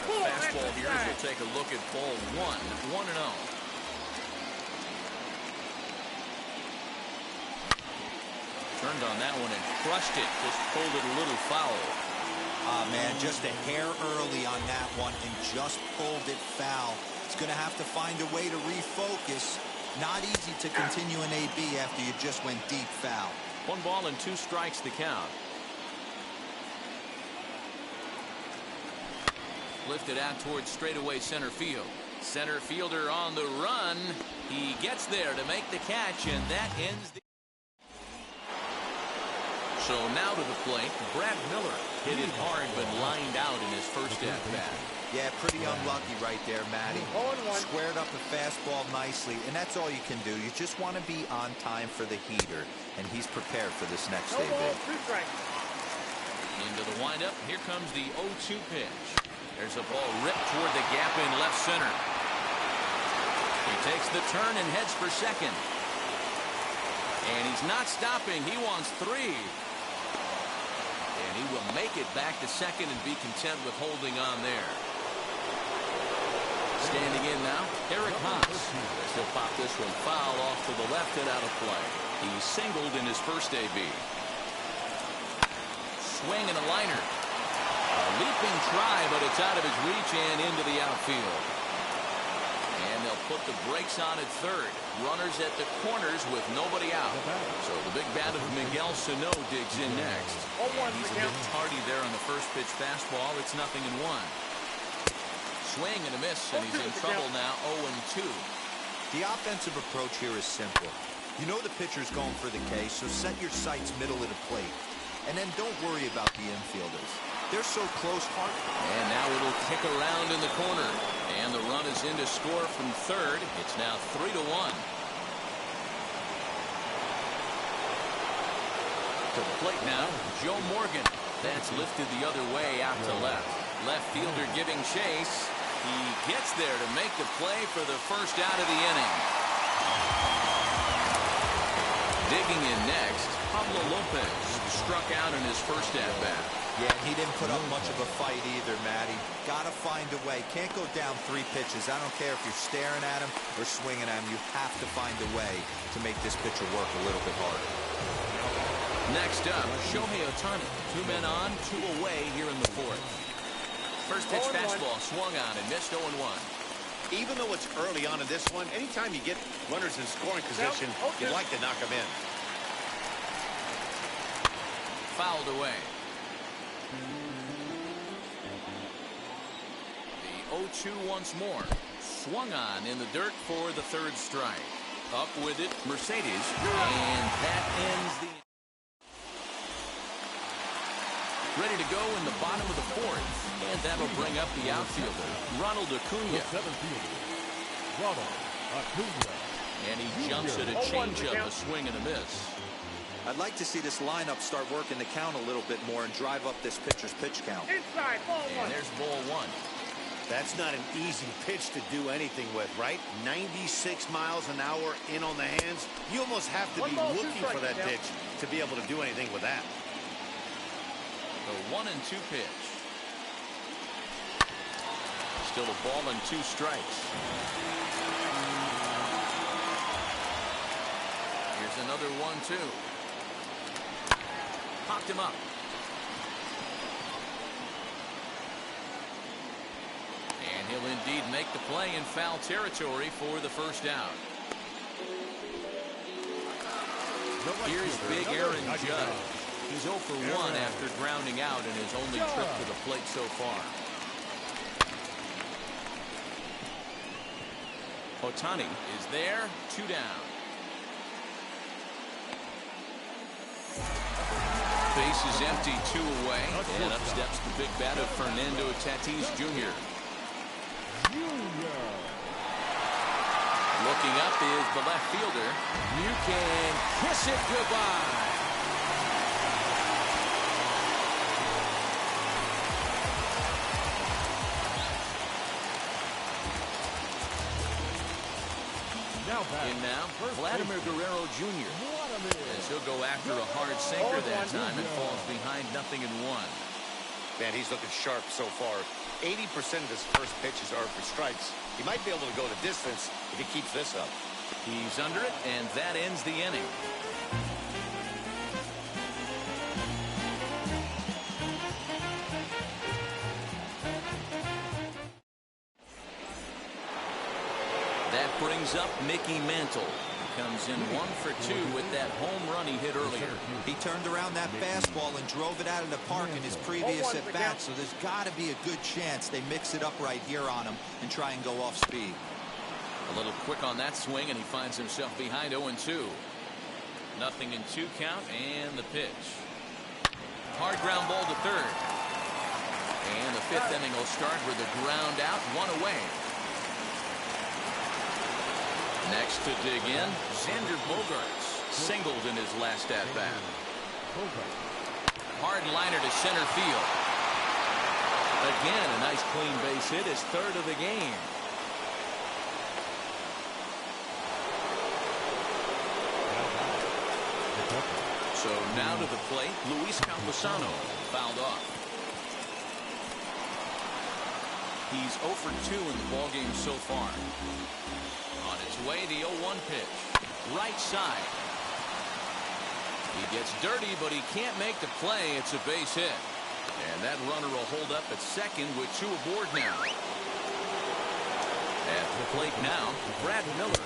Fastball here as we'll take a look at ball 1. 1-0. Turned on that one and crushed it. Just pulled it a little foul. Man, just a hair early on that one and just pulled it foul. It's going to have to find a way to refocus. Not easy to continue an AB after you just went deep foul. 1 ball and 2 strikes the count. Lifted out towards straightaway center field. Center fielder on the run. He gets there to make the catch, and that ends the... So now to the plate, Brad Miller. Hit it hard, but lined out in his first at-bat. Yeah, pretty unlucky right there, Matty. Squared up a fastball nicely, and that's all you can do. You just want to be on time for the heater, and he's prepared for this next AB. Into the windup. Here comes the 0-2 pitch. There's a ball ripped toward the gap in left center. He takes the turn and heads for second. And he's not stopping. He wants 3. And he will make it back to second and be content with holding on there. Standing in now, Eric Haas. He'll pop this one foul off to the left and out of play. He singled in his first AB. Swing and a liner. A leaping try, but it's out of his reach and into the outfield. And they'll put the brakes on at third. Runners at the corners with nobody out. So the big bat of Miguel Sano digs in next. And he's a bit tardy there on the first pitch fastball. It's 0-1. Swing and a miss, and he's in trouble now. 0-2. The offensive approach here is simple. You know the pitcher's going for the K, so set your sights middle of the plate. And then don't worry about the infielders. They're so close. And now it'll kick around in the corner. And the run is in to score from third. It's now 3-1. To the plate now, Joe Morgan. That's lifted the other way out to left. Left fielder giving chase. He gets there to make the play for the first out of the inning. Digging in next, Pablo Lopez struck out in his first at-bat. Yeah, and he didn't put up much of a fight either, Matty. Gotta find a way. Can't go down 3 pitches. I don't care if you're staring at him or swinging at him. You have to find a way to make this pitcher work a little bit harder. Next up, Shohei Ohtani. 2 men on, 2 away here in the 4th. First pitch fastball swung on and missed 0-1. Even though it's early on in this one, anytime you get runners in scoring position, you'd like to knock them in. Fouled away. The 0-2 once more. Swung on in the dirt for the 3rd strike. Up with it, Mercedes. And that ends the... Ready to go in the bottom of the 4th. And that'll bring up the outfielder, Ronald Acuna. Ronald Acuna. And he jumps at a changeup, a swing and a miss. I'd like to see this lineup start working the count a little bit more and drive up this pitcher's pitch count. Inside, ball 1. And there's ball 1. That's not an easy pitch to do anything with, right? 96 miles an hour in on the hands. You almost have to be looking for that pitch to be able to do anything with that. The 1-2 pitch. Still a ball and 2 strikes. Here's another 1-2. Popped him up. And he'll indeed make the play in foul territory for the first out. Here's big Aaron Judge. He's 0 for 1 after grounding out in his only trip to the plate so far. Ohtani is there, 2 down. Base is empty, 2 away. And up steps the big bat of Fernando Tatis Jr. Looking up is the left fielder. You can kiss it goodbye. In now, Vladimir Guerrero Jr. As he'll go after a hard sinker that time and falls behind 0-1. Man, he's looking sharp so far. 80% of his first pitches are for strikes. He might be able to go the distance if he keeps this up. He's under it, and that ends the inning. That brings up Mickey Mantle. Comes in 1 for 2 with that home run he hit earlier. He turned around that fastball and drove it out of the park in his previous at-bat, so there's got to be a good chance they mix it up right here on him and try and go off speed. A little quick on that swing, and he finds himself behind 0-2. 0-2 count, and the pitch. Hard ground ball to third. And the 5th inning will start with a ground out, 1 away. Next to dig in, Xander Bogaerts singled in his last at-bat. Hard liner to center field. Again, a nice clean base hit, his 3rd of the game. So now to the plate, Luis Campusano fouled off. He's 0 for 2 in the ballgame so far. On its way, the 0-1 pitch. Right side. He gets dirty, but he can't make the play. It's a base hit. And that runner will hold up at second with 2 aboard now. At the plate now, Brad Miller.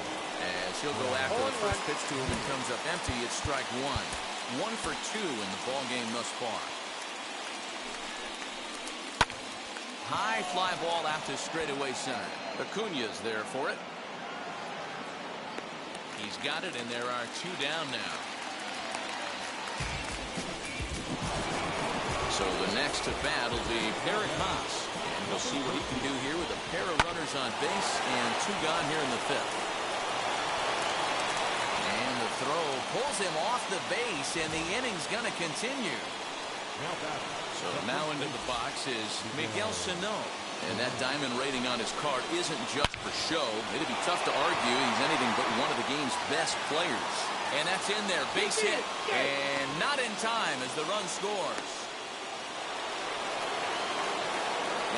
As he'll go after the first pitch to him and comes up empty, it's strike 1. 1 for 2 in the ballgame thus far. High fly ball out to straightaway center. Acuna's there for it. He's got it, and there are 2 down now. So the next at bat will be Parrot Haas. And we'll see what he can do here with a pair of runners on base and 2 gone here in the 5th. And the throw pulls him off the base, and the inning's going to continue. So now into the box is Miguel Sano. And that diamond rating on his card isn't just for show. It'd be tough to argue he's anything but one of the game's best players. And that's in there. Base hit. And not in time as the run scores.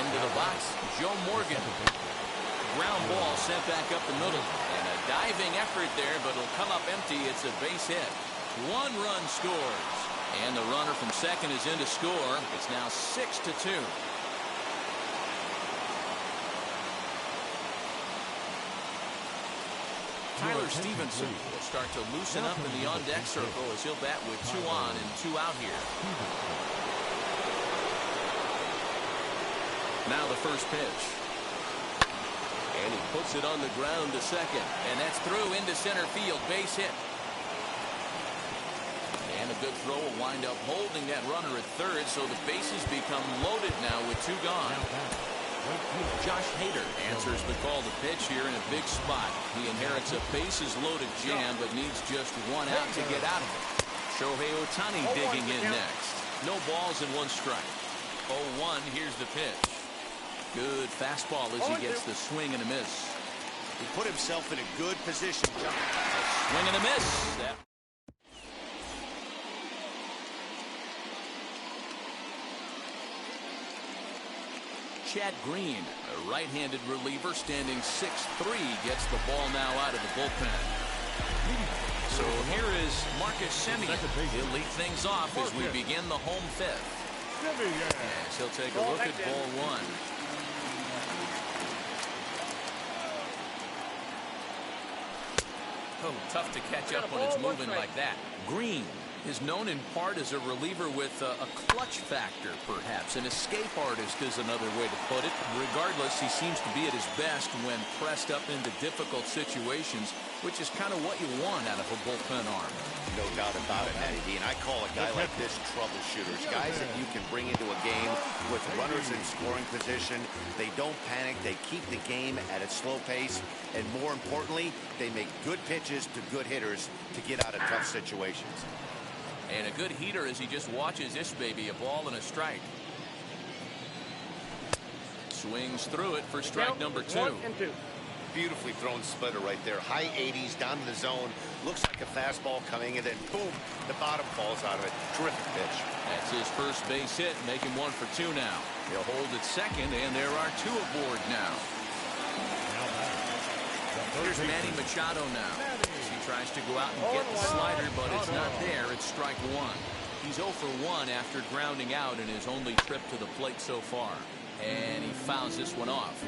Into the box, Joe Morgan. Ground ball sent back up the middle. And a diving effort there, but it'll come up empty. It's a base hit. One run scores. And the runner from second is in to score. It's now 6-2. Tyler Stevenson will start to loosen up in the on-deck circle as he'll bat with 2 on and 2 out here. Now the first pitch. And he puts it on the ground to second. And that's through into center field. Base hit. And a good throw will wind up holding that runner at third, so the bases become loaded now with 2 gone. Josh Hader answers the call to pitch here in a big spot. He inherits a bases-loaded jam, but needs just 1 out to get out of it. Shohei Ohtani digging in next. No balls and 1 strike. 0-1, here's the pitch. Good fastball as he gets the swing and a miss. He put himself in a good position. Swing and a miss. Chad Green, a right-handed reliever standing 6'3", gets the ball now out of the bullpen. So here is Marcus Semien. He'll lead things off as we begin the home 5th. As he'll take a look at ball 1. Oh, tough to catch up when it's moving like that. Green is known in part as a reliever with a clutch factor, perhaps. An escape artist is another way to put it. Regardless, he seems to be at his best when pressed up into difficult situations, which is kind of what you want out of a bullpen arm. No doubt about it, Matty D. And I call a guy like this troubleshooters. Guys that you can bring into a game with runners in scoring position. They don't panic. They keep the game at a slow pace. And more importantly, they make good pitches to good hitters to get out of tough situations. And a good heater as he just watches this baby, a ball and a strike. Swings through it for strike number 2. 1 and 2. Beautifully thrown splitter right there. High 80s down to the zone. Looks like a fastball coming, and then boom, the bottom falls out of it. Terrific pitch. That's his first base hit, making 1 for 2 now. He'll hold at second, and there are 2 aboard now. Here's Manny Machado now. He tries to go out and get the slider, but it's not there. It's strike 1. He's 0 for 1 after grounding out in his only trip to the plate so far. And he fouls this one off.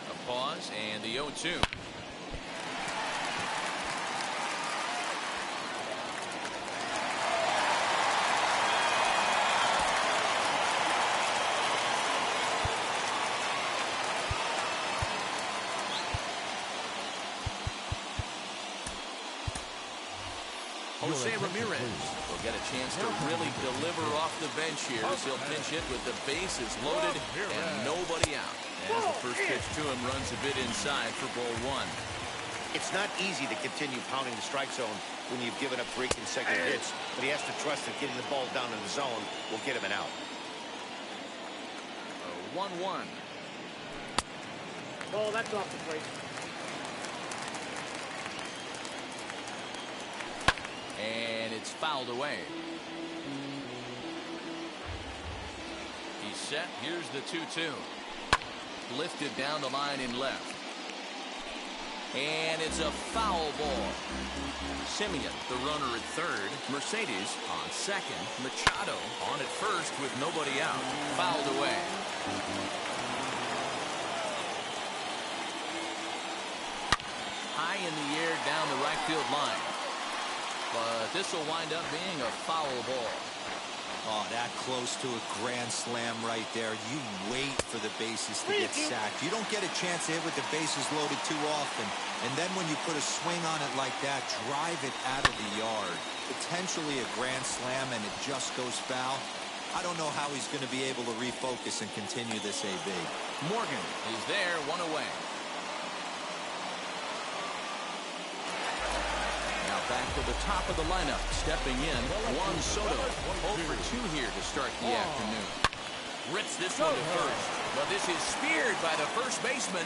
A pause, and the 0-2. Jose Ramirez will get a chance to really deliver off the bench here as he'll pinch hit with the bases loaded and nobody out. As the first pitch to him runs a bit inside for ball 1. It's not easy to continue pounding the strike zone when you've given up 3 consecutive hits, but he has to trust that getting the ball down in the zone will get him an out. 1-1. Oh, that's off the plate. And it's fouled away. He's set. Here's the 2-2. Lifted down the line in left. And it's a foul ball. Semien, the runner at third. Mercedes on second. Machado on at first with nobody out. Fouled away. High in the air down the right field line. But this will wind up being a foul ball. Oh, that close to a grand slam right there. You wait for the bases to get sacked. You don't get a chance to hit with the bases loaded too often. And then when you put a swing on it like that, drive it out of the yard. Potentially a grand slam, and it just goes foul. I don't know how he's going to be able to refocus and continue this AB. Morgan is there, 1 away. Back to the top of the lineup, stepping in, Juan Soto. 0 for 2 here to start the afternoon. Rips this one to first. But this is speared by the first baseman.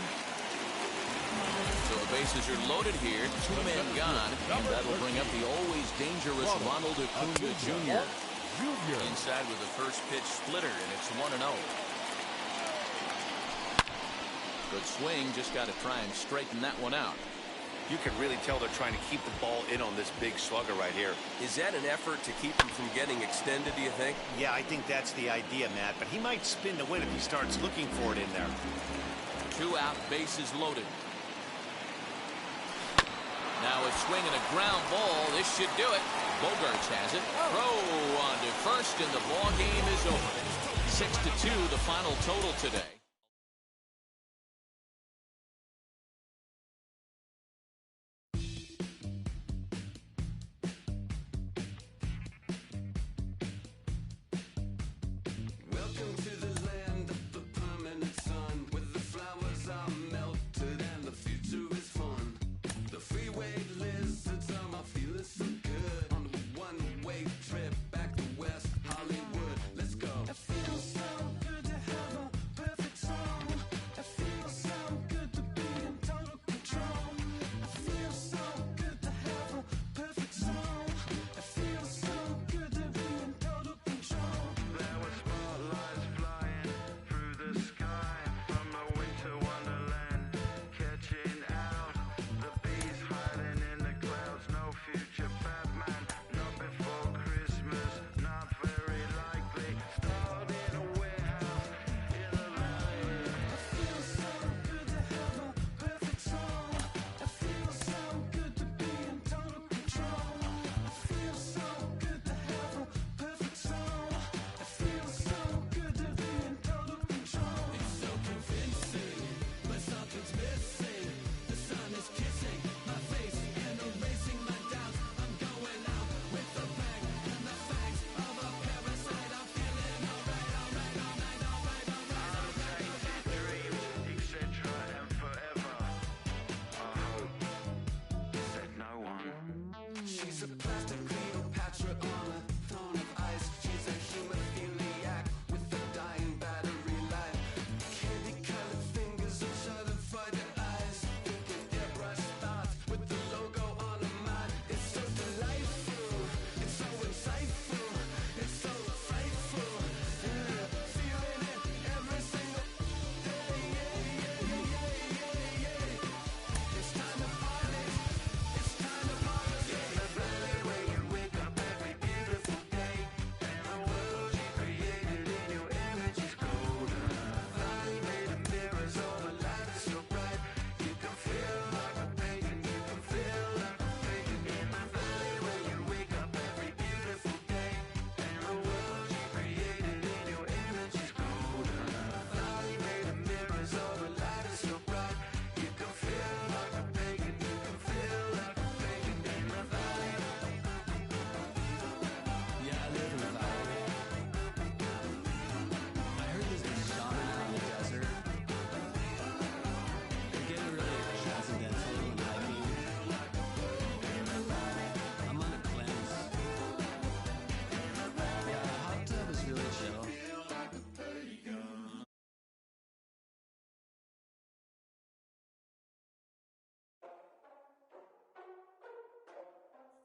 So the bases are loaded here. 2 men gone. And that'll bring up the always dangerous Ronald Acuna Jr. Inside with the first pitch splitter, and it's 1-0. Good swing. Just got to try and straighten that one out. You can really tell they're trying to keep the ball in on this big slugger right here. Is that an effort to keep him from getting extended, do you think? Yeah, I think that's the idea, Matt. But he might spin to win if he starts looking for it in there. 2 out, bases loaded. Now a swing and a ground ball. This should do it. Bogaerts has it. Throw on to first, and the ball game is over. 6-2, the final total today.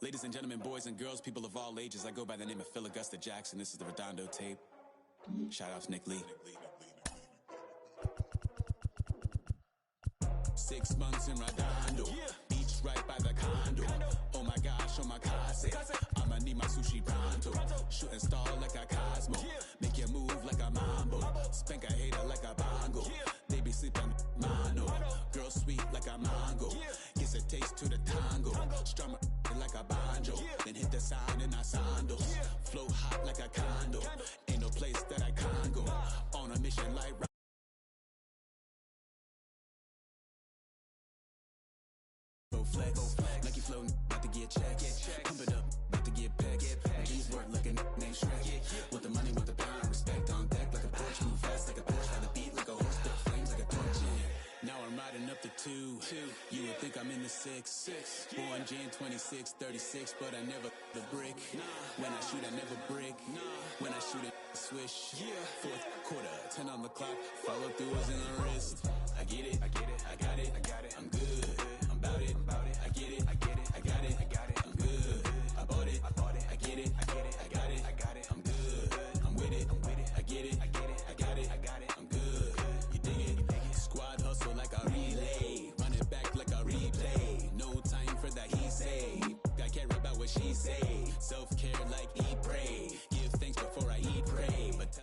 Ladies and gentlemen, boys and girls, people of all ages, I go by the name of Phil Augusta Jackson. This is the Redondo tape. Shout out to Nick Lee. 6 months in Redondo, beach right by the condo. Oh my gosh, oh my casa, I'ma need my sushi pronto. Shooting star like a Cosmo, make you move like a mambo. Spank a hater like a bongo. They be sleeping mano. Girl sweet like a mango. Gets a taste to the tango. Strum like a banjo. Then hit the sign in our sandals. Flow hot like a condo. Ain't no place that I can't go. On a mission like flex, like you floating, about to get checks. Pump it up, about to get packs. Jeans work like a name Shrek. With the money, with the power, respect on deck like a Porsche. Move fast like a Porsche, got the beat like a horse, the flames like a torch. Now I'm riding up the 2. You would think I'm in the 6. Born Jan 26, 36, but I never the brick. When I shoot, I never brick. When I shoot it, Swish, fourth quarter, 10 on the clock, follow through is in the wrist. I get it, I get it, I got it, I got it, I'm good, I'm about it, I get it, I get it, I got it, I got it, I'm good, I bought it, I get it, I get it, I got it, I got it, I'm good, I'm with it, I get it, I get it, I got it, I got it, I'm good, you dig it, squad hustle like a relay, run it back like a replay, no time for that he say, I care about what she say, self-care like eat, pray, give thanks before I eat, pray, but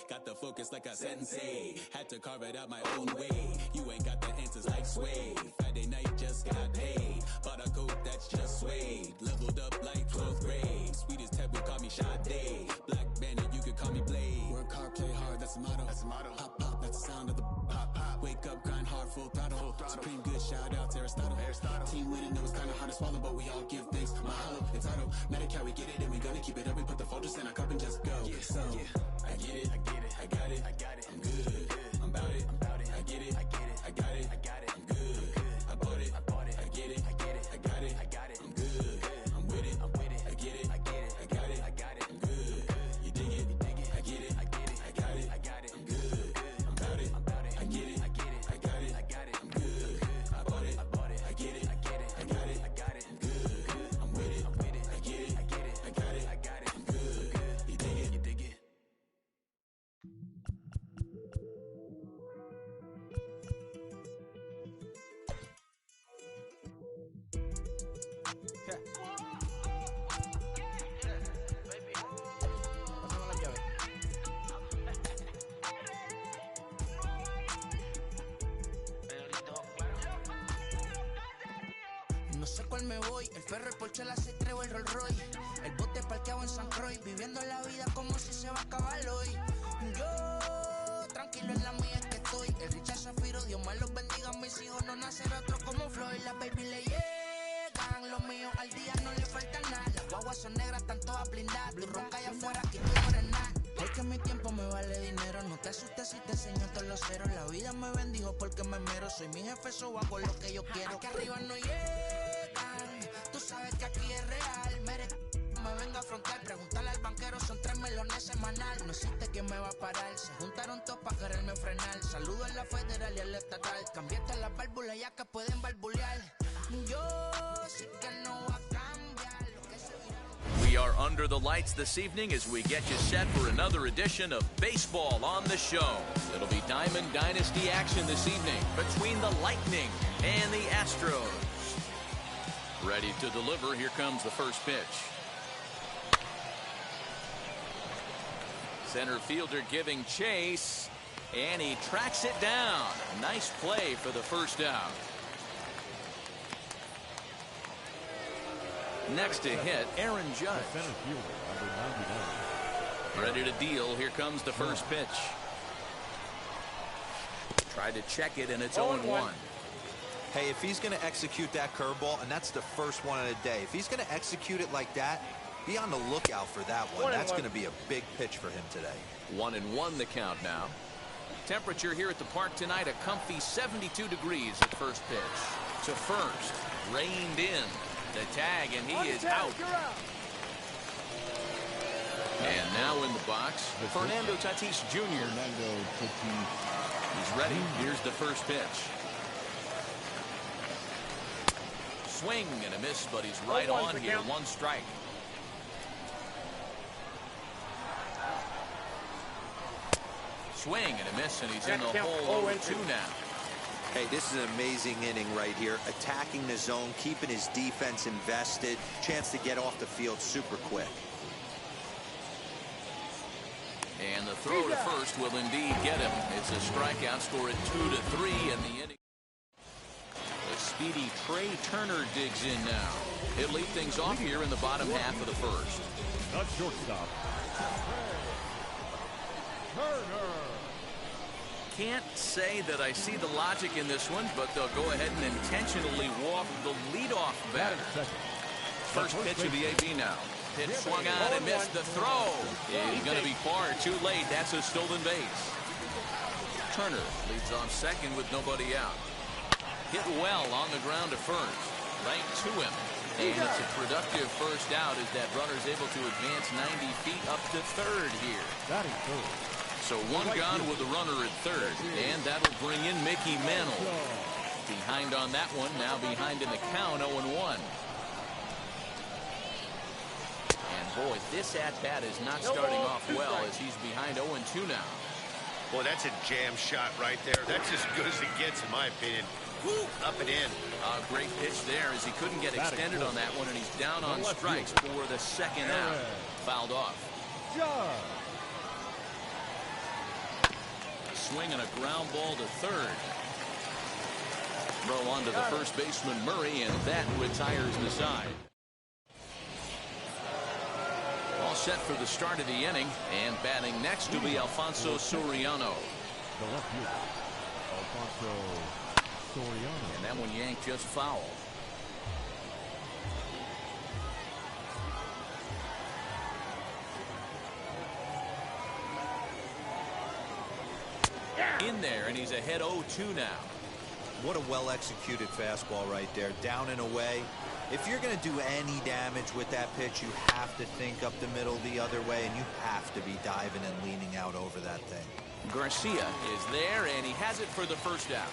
got the focus like a sensei. Had to carve it out my own way. You ain't got the answers like Sway. Friday night just got paid. Bought a coat that's just suede. Leveled up like 12th grade. Sweetest taboo, call me Sade. Black Bandit, you could call me Blade. Work hard, play hard, that's the motto. That's the motto. Pop, pop, that's the sound of the pop, pop. Wake up, grind hard, full throttle. Supreme good, shout out to Aristotle. Team with it, know it's kinda hard to swallow, but we all give thanks. Mahalo, it's auto. Medical, we get it, and we gonna keep it up. We put the focus in our cup and just go. So, I get it, I get it, I got it, I got it, I'm good, I'm about it, I get it, I get it, I got it, I got it, I'm good, I bought it, I get it, I get it, I got it, I got it, I'm good, I'm with it, I get it, I get it, I got it, I got it, I'm good, you dig it, I get it, I get it, I got it, I got it, I'm good, I'm about it, I get it, I get it, I got it, I got it, I'm good, I bought it, I get it, I get it, I got it, I got it, I'm good, I'm with it, I get it, I get it, I got it, I got it, I'm good, you dig it, No sé cuál me voy, el ferro, el Porsche, la C3 o el Rolls Royce. El bote parqueado en San Croix, viviendo la vida como si se va a acabar hoy. Yo, tranquilo en la mía es que estoy. El Richard Zafiro, Dios más los bendiga, mis hijos no nacer otro como Floyd. Las baby le llegan, los míos al día no le falta nada. Las guaguas son negras, están todas blindadas. Tu ronca allá afuera, aquí tú no eres nada. Es que mi tiempo me vale dinero, no te asustes si te enseño todos los ceros. La vida me bendijo porque me mero, soy mi jefe, so hago lo que yo quiero. Aquí arriba no llegan, tú sabes que aquí es real. Me venga a afrontar, preguntarle al banquero, son 3 melones semanal. No existe quien me va a parar, se juntaron todos para quererme frenar. Saludo a la federal y al estatal, cambiaste las válvulas ya que pueden barbulear. Yo sí que no voy a cambiar lo que se viraron. We are under the lights this evening as we get you set for another edition of Baseball on the Show. It'll be Diamond Dynasty action this evening between the Lightning and the Astros. Ready to deliver, here comes the first pitch. Center fielder giving chase, and he tracks it down. Nice play for the first out. Next to hit, Aaron Judge. Ready to deal. Here comes the first pitch. Tried to check it, and it's 0-1. Hey, if he's going to execute that curveball, and that's the first one of the day, if he's going to execute it like that, be on the lookout for that one. That's going to be a big pitch for him today. 1-1 the count now. Temperature here at the park tonight, a comfy 72 degrees at first pitch. To first, reined in. The tag, and he is out. And now in the box, Fernando Tatis Jr. He's ready. Here's the first pitch. Swing and a miss, but he's right on here. 1 strike. Swing and a miss, and he's in the hole 0-2 now. Hey, this is an amazing inning right here. Attacking the zone, keeping his defense invested. Chance to get off the field super quick. And the throw to first will indeed get him. It's a strikeout, score at 2-3 in the inning. The speedy Trey Turner digs in now. He'll lead things off here in the bottom half of the first. The shortstop, Turner. Can't say that I see the logic in this one, but they'll go ahead and intentionally walk the leadoff batter. First pitch of the AB now. Pitch swung on and missed. The throw is going to be far too late. That's a stolen base. Turner leads off second with nobody out. Hit well on the ground to first. Right to him. And it's a productive first out as that runner's able to advance 90 feet up to third here. So one gone with the runner at third, and that'll bring in Mickey Mantle. Behind on that one, now behind in the count, 0-1. And boy, this at-bat is not starting off well as he's behind 0-2 now. Boy, that's a jam shot right there. That's as good as it gets, in my opinion. Woo, up and in. Great pitch there as he couldn't get extended on that one, and he's down on strikes for the second out. Fouled off. Swing and a ground ball to third. Throw on to the first baseman Murray, and that retires the side. All set for the start of the inning, and batting next will be Alfonso Soriano. The left fielder, Alfonso Soriano. And that one yanked just foul. In there, and he's ahead 0-2 now. What a well-executed fastball right there, down and away. If you're going to do any damage with that pitch, you have to think up the middle the other way, and you have to be diving and leaning out over that thing. Garcia is there, and he has it for the first out.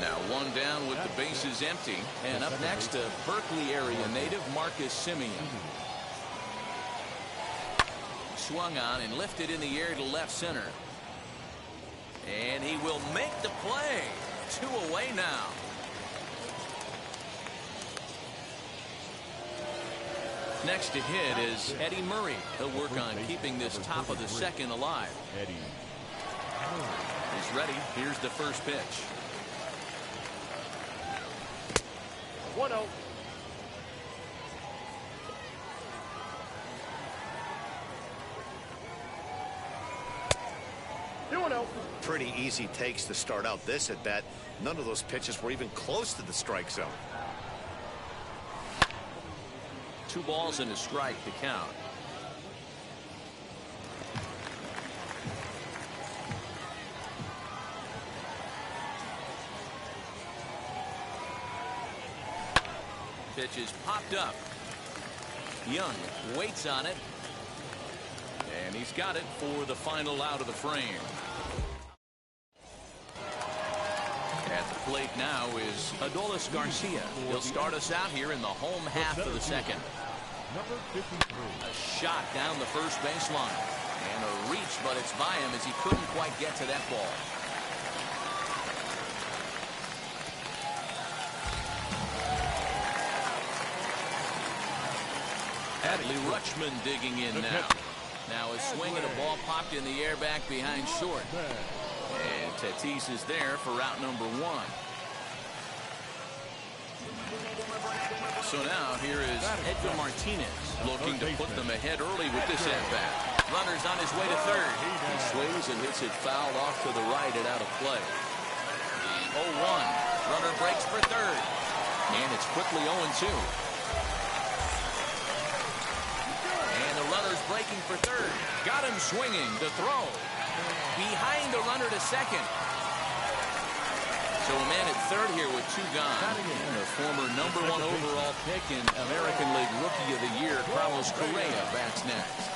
Now one down with the bases empty, and up next, a Berkeley area native, Marcus Semien. Swung on and lifted in the air to left center. And he will make the play. 2 away now. Next to hit is Eddie Murray. He'll work on keeping this top of the second alive. Eddie. He's ready. Here's the first pitch. 1-0. Pretty easy takes to start out this at bat. None of those pitches were even close to the strike zone. 2 balls and a strike to count. Pitch is popped up. Young waits on it. And he's got it for the final out of the frame. At the plate now is Adolis Garcia. He'll start us out here in the home half of the second. Number 53. A shot down the first baseline. And a reach, but it's by him as he couldn't quite get to that ball. Adley Rutschman digging in now. Now a swing and a ball popped in the air back behind short. And Tatis is there for route number 1. So now here is Edgar Martinez looking to put them ahead early with this at-bat. Runner's on his way to third. He swings and hits it foul off to the right and out of play. The 0-1. Runner breaks for third. And it's quickly 0-2. Runner's breaking for third. Got him swinging to throw. Behind the runner to second. So a man at third here with 2 gone. And the former number 1 overall pick and American League Rookie of the Year, Carlos Correa, bats next.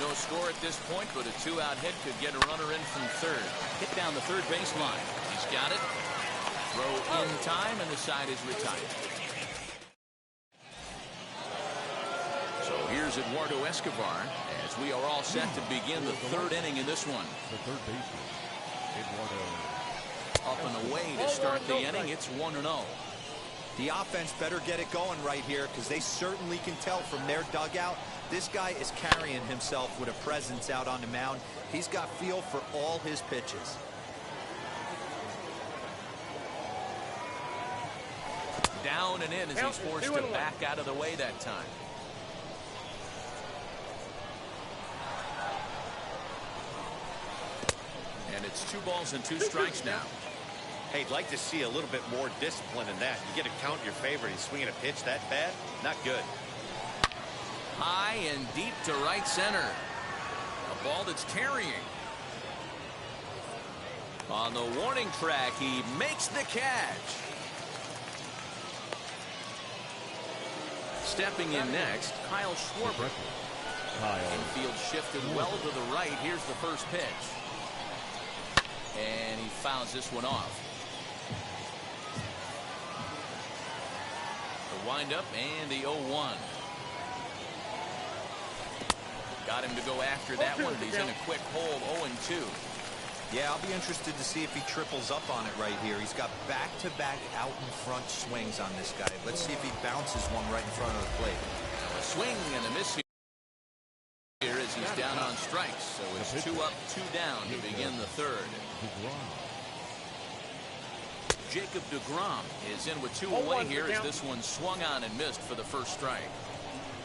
No score at this point, but a 2-out hit could get a runner in from third. Hit down the third baseline. He's got it. Throw in time, and the side is retired. Here's Eduardo Escobar as we are all set to begin the third inning in this one. The third baseman, Eduardo. Up and away to start the inning. It's 1-0. The offense better get it going right here because they certainly can tell from their dugout this guy is carrying himself with a presence out on the mound. He's got feel for all his pitches. Down and in as he's forced to back out of the way that time. And it's 2 balls and 2 strikes now. Hey, I'd like to see a little bit more discipline in that. You get a count in your favor. He's swinging a pitch that bad? Not good. High and deep to right center. A ball that's tarrying. On the warning track, he makes the catch. Stepping in next, Kyle Schwarber. Infield shifted well to the right. Here's the first pitch. And he fouls this one off. The windup and the 0-1. Got him to go after that one. He's in a quick hole, 0-2. Yeah, I'll be interested to see if he triples up on it right here. He's got back-to-back out-in-front swings on this guy. Let's see if he bounces one right in front of the plate. A swing and a miss here as he's down on strikes. So it's 2 up, 2 down to begin the third. Jacob deGrom is in with 2 away here as this one swung on and missed for the first strike.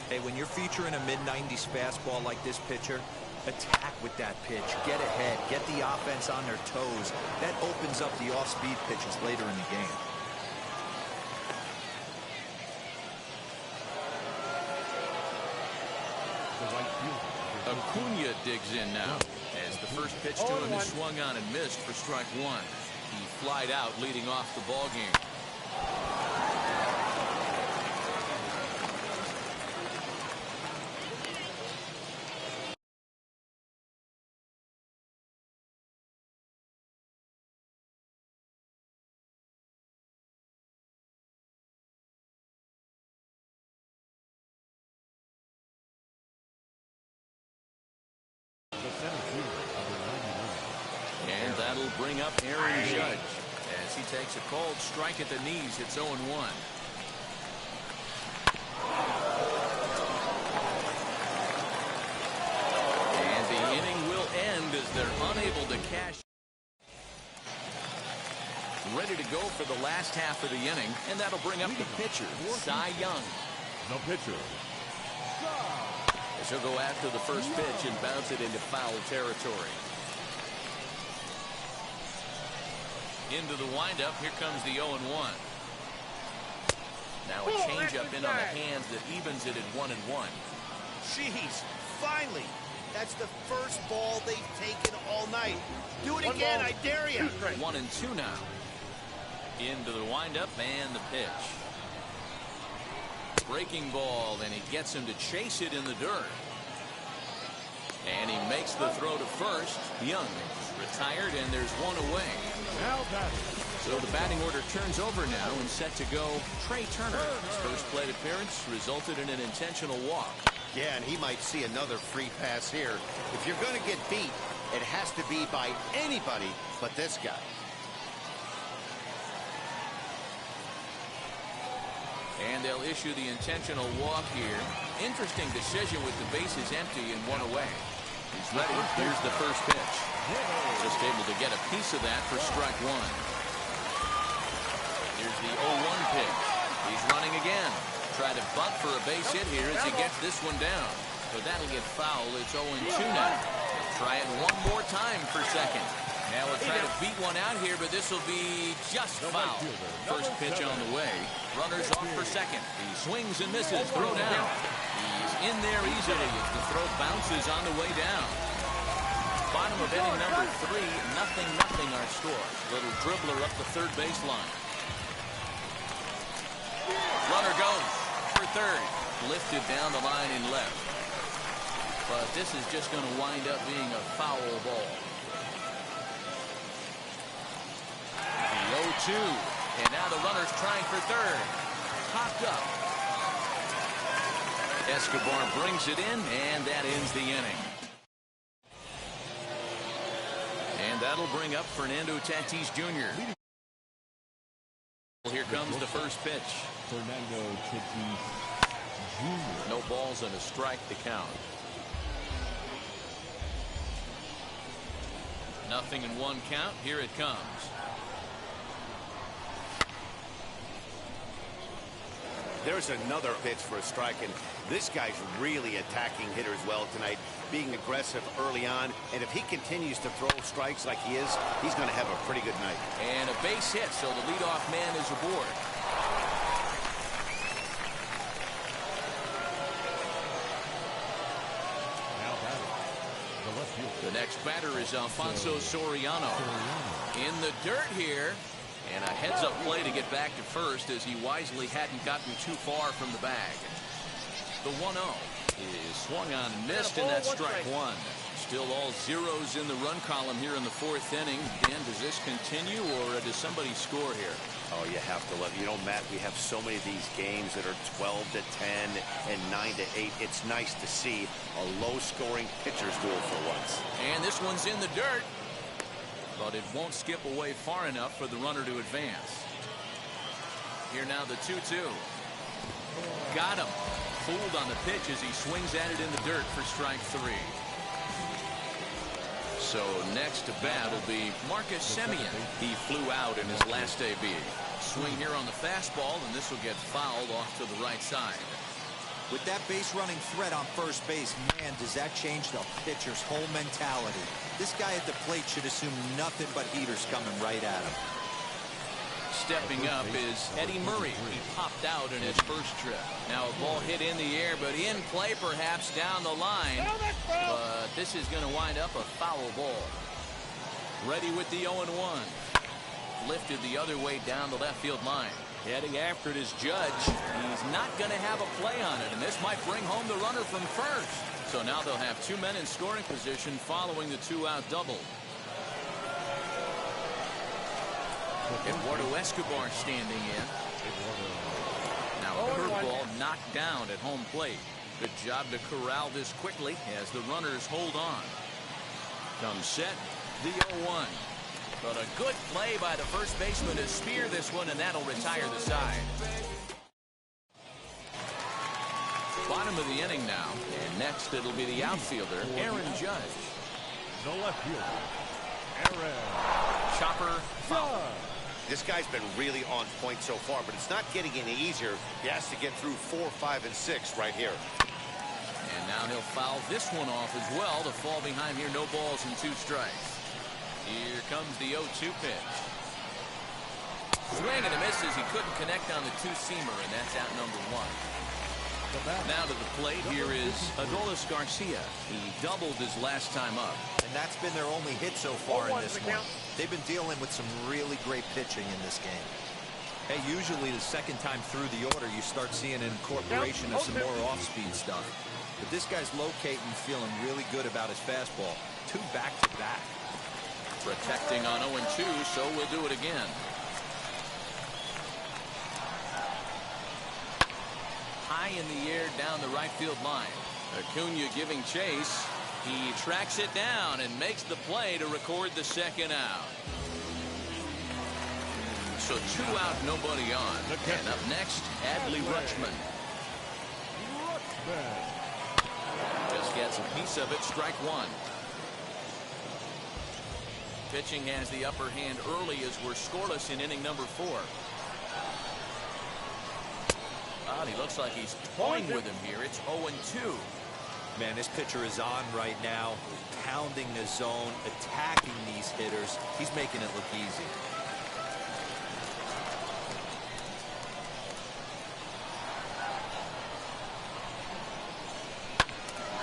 Hey, when you're featuring a mid-90s fastball like this pitcher, attack with that pitch. Get ahead. Get the offense on their toes. That opens up the off-speed pitches later in the game. Acuna digs in now as the first pitch to him is swung on and missed for strike 1. He flied out leading off the ball game. And that'll bring up Aaron Judge as he takes a called strike at the knees. It's 0-1. And the inning will end as they're unable to cash. Ready to go for the last half of the inning, and that'll bring up the pitcher, Cy Young. No pitcher. As he'll go after the first pitch and bounce it into foul territory. Into the windup. Here comes the 0-1. Now a changeup in on the hands that evens it at 1-1. Jeez, finally. That's the first ball they've taken all night. Do it again, I dare you. 1-2 now. Into the windup and the pitch. Breaking ball, and he gets him to chase it in the dirt. And he makes the throw to first. Young retired, and there's one away. So the batting order turns over now and set to go Trey Turner. His first plate appearance resulted in an intentional walk. Yeah, and he might see another free pass here. If you're going to get beat, it has to be by anybody but this guy. And they'll issue the intentional walk here. Interesting decision with the bases empty and one away. He's ready. Here's the first pitch. Just able to get a piece of that for strike 1. Here's the 0-1 pitch. He's running again. Try to bunt for a base hit here as he gets this one down. But that'll get foul. It's 0-2 now. Try it one more time for second. Now we'll try to beat one out here, but this will be just foul. First pitch on the way. Runners off for second. He swings and misses. Throw down. He's in there easily as the throw bounces on the way down. Bottom of inning number 3. 0-0 our score. Little dribbler up the third baseline. Runner goes for third. Lifted down the line in left. But this is just going to wind up being a foul ball. The 0-2. And now the runner's trying for third. Popped up. Escobar brings it in, and that ends the inning. And that'll bring up Fernando Tatis Jr. Here comes the first pitch. Fernando Tatis Jr. No balls and a strike to count. 0-1 count. Here it comes. There's another pitch for a strike, and this guy's really attacking hitters well tonight, being aggressive early on, and if he continues to throw strikes like he is, he's going to have a pretty good night. And a base hit, so the leadoff man is aboard. The next batter is Alfonso Soriano. In the dirt here. And a heads-up play to get back to first as he wisely hadn't gotten too far from the bag. The 1-0 is swung on and missed, and that's strike one. Still all zeros in the run column here in the fourth inning. Dan, does this continue, or does somebody score here? Oh, you have to love it. You know, Matt, we have so many of these games that are 12-10 and 9-8. It's nice to see a low-scoring pitcher's duel for once. And this one's in the dirt, but it won't skip away far enough for the runner to advance. Here now the 2-2. Got him. Fooled on the pitch as he swings at it in the dirt for strike three. So next to bat will be Marcus Semien. He flew out in his last AB. Swing here on the fastball, and this will get fouled off to the right side. With that base running threat on first base, man, does that change the pitcher's whole mentality. This guy at the plate should assume nothing but heaters coming right at him. Stepping up is Eddie Murray. He popped out in his first trip. Now a ball hit in the air, but in play perhaps down the line. But this is going to wind up a foul ball. Ready with the 0-1. Lifted the other way down the left field line. Heading after it is Judge. He's not going to have a play on it, and this might bring home the runner from first. So now they'll have two men in scoring position following the two-out double. Eduardo Escobar standing in. Now a curveball knocked down at home plate. Good job to corral this quickly as the runners hold on. Comes set, the 0-1. But a good play by the first baseman to spear this one, and that'll retire the side. Bottom of the inning now, and next it'll be the outfielder, Aaron Judge. The left fielder, Aaron. Chopper foul. This guy's been really on point so far, but it's not getting any easier. He has to get through 4, 5, and 6 right here. And now he'll foul this one off as well to fall behind here. No balls and 2 strikes. Here comes the 0-2 pitch. Swing and a miss as he couldn't connect on the two-seamer, and that's out number 1. Now to the plate, here is Adolis Garcia. He doubled his last time up. And that's been their only hit so far in this one. They've been dealing with some really great pitching in this game. Hey, usually the second time through the order, you start seeing an incorporation of some more off-speed stuff. But this guy's locating, feeling really good about his fastball. 2 back-to-back. Protecting on 0-2, so we'll do it again. High in the air down the right field line. Acuna giving chase. He tracks it down and makes the play to record the second out. So 2 out, nobody on. And up next, Adley Rutschman. Just gets a piece of it, strike 1. Pitching has the upper hand early as we're scoreless in inning number 4. He looks like he's toying with him here. It's 0-2. Man, this pitcher is on right now, pounding the zone, attacking these hitters. He's making it look easy.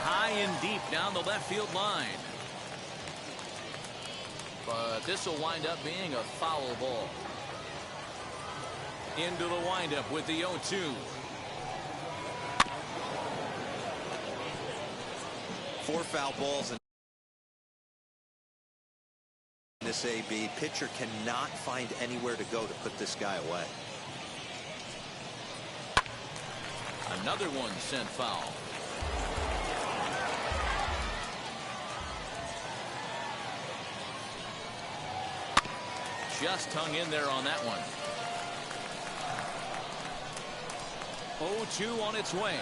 High and deep down the left field line. But this will wind up being a foul ball. Into the windup with the 0-2. 4 foul balls in this AB. Pitcher cannot find anywhere to go to put this guy away. Another one sent foul. Just hung in there on that one. 0-2 on its way.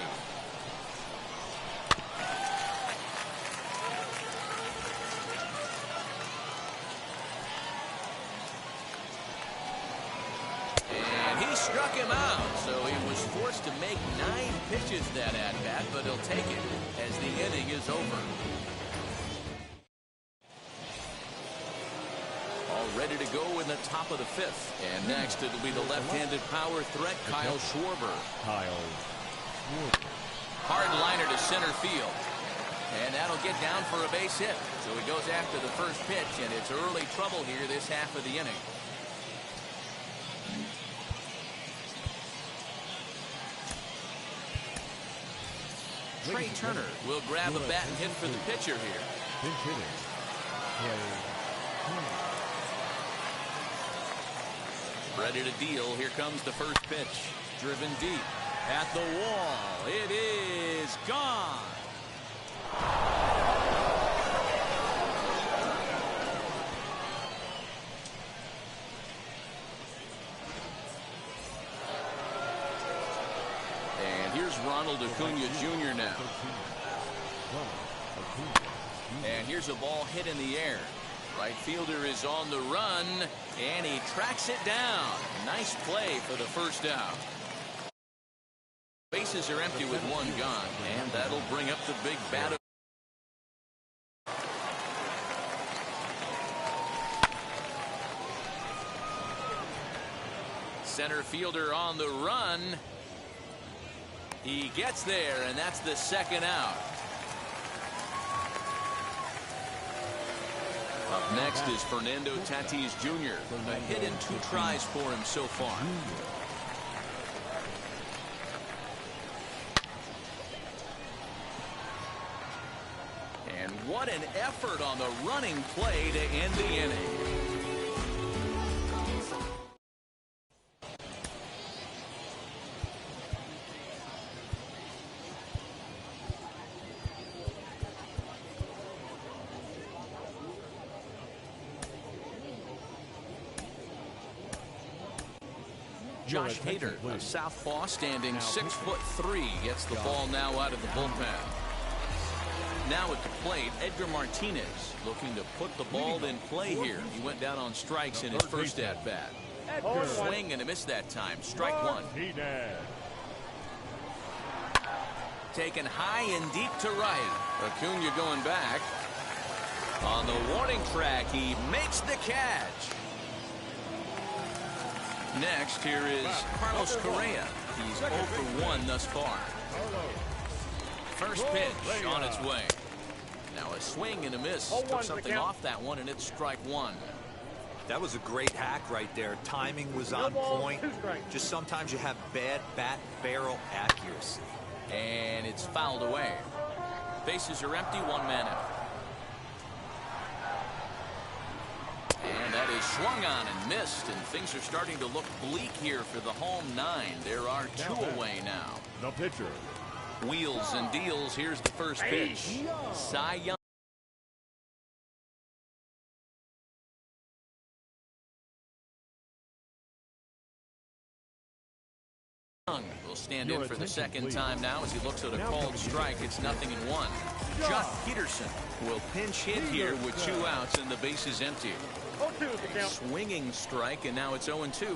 And he struck him out, so he was forced to make 9 pitches that at-bat, but he'll take it as the inning is over. All ready to go in the top of the 5th. And next it'll be the left-handed power threat, Kyle Schwarber. Hard liner to center field. And that'll get down for a base hit. So he goes after the first pitch, and it's early trouble here this half of the inning. Trey Turner will grab a bat and hit for the pitcher here. Pinch hitting. Ready to deal. Here comes the first pitch. Driven deep at the wall. It is gone. And here's Ronald Acuna Jr. now. And here's a ball hit in the air. Right fielder is on the run, and he tracks it down. Nice play for the first out. Bases are empty with one gone, and that'll bring up the big bat. Center fielder on the run. He gets there, and that's the second out. Up next is Fernando Tatis Jr. A hit in 2 tries for him so far. And what an effort on the running play to end the inning. Josh Hader, a southpaw, standing 6'3", gets the ball now out of the bullpen. Now at the plate, Edgar Martinez looking to put the ball in play here. He went down on strikes in his first at-bat. Swing and a miss that time. Strike one. Taken high and deep to right. Acuna going back. On the warning track, he makes the catch. Next, here is Carlos Correa. He's 0 for 1 thus far. First pitch on its way. Now a swing and a miss. Took something off that one, and it's strike one. That was a great hack right there. Timing was on point. Just sometimes you have bad bat barrel accuracy. And it's fouled away. Bases are empty, 1 man out. And that is swung on and missed, and things are starting to look bleak here for the home 9. There are 2 away now. The pitcher. Wheels and deals. Here's the first pitch. Cy Young. Will stand in for the second time now as he looks at a called strike. It's 0-1. Josh Peterson will pinch hit here with 2 outs and the base is empty. Swinging strike, and now it's 0-2.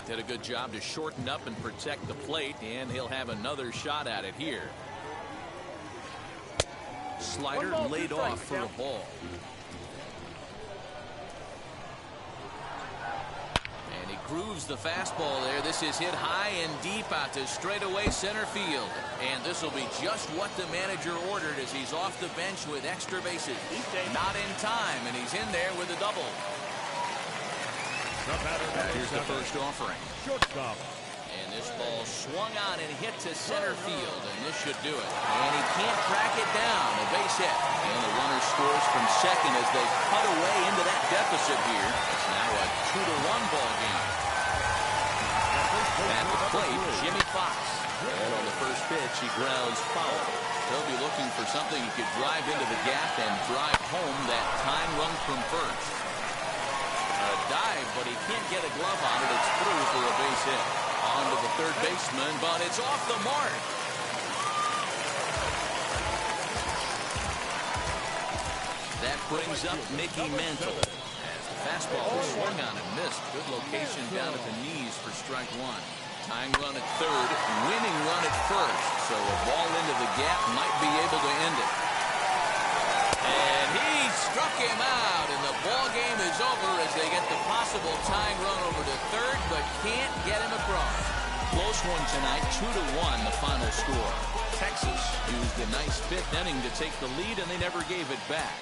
Did a good job to shorten up and protect the plate, and he'll have another shot at it here. Slider laid off for a ball. And he grooves the fastball there. This is hit high and deep out to straightaway center field. And this will be just what the manager ordered as he's off the bench with extra bases. Not in time, and he's in there with a double. Here's the first offering. Shortstop. And this ball swung on and hit to center field, and this should do it. And he can't track it down. A base hit. And the runner scores from second as they cut away into that deficit here. It's now a 2-1 ball game. At the plate, Jimmy Fox. And on the first pitch, he grounds foul. He'll be looking for something he could drive into the gap and drive home that time run from first. A dive, but he can't get a glove on it. It's through for a base hit. On to the third baseman, but it's off the mark. That brings up Mickey Mantle. As the fastball was swung on and missed. Good location down at the knees for strike one. Tying run at third, winning run at first. So a ball into the gap might be able to end it. And he struck him out, and the ball game is over as they get the possible tying run over to third, but can't get him across. Close one tonight, 2-1 the final score. Texas used a nice fifth inning to take the lead, and they never gave it back.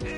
My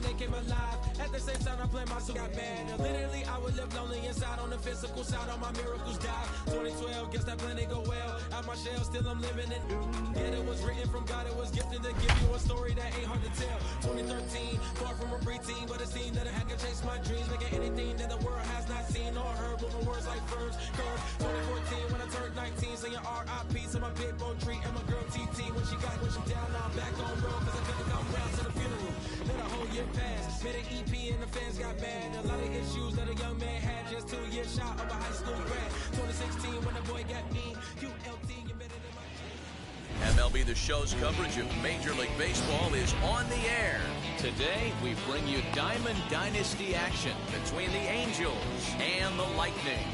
name came alive. At the same time, I played my soul got bad. And literally, I would live lonely inside. On the physical side, all my miracles died. 2012, guess that plan didn't go well. Out my shell, still I'm living it. Yet it was written from God, it was gifted to give you a story that ain't hard to tell. 2013, far from a preteen, but it seemed that I had to chase my dreams, making anything that the world has not seen or heard. Moving words like verbs, curves. 2014, when I turned 19, singing R.I.P. to my big bone tree and my girl TT. When she down, now I'm back on road, cause I couldn't come round to the funeral. Let a whole year pass, made an EP and the fans got mad. A lot of issues that a young man had, just 2 years shy of a high school grad. 2016 when the boy got me, ULT embedded in my MLB The Show's coverage of Major League Baseball is on the air. Today, we bring you Diamond Dynasty action between the Angels and the Lightning.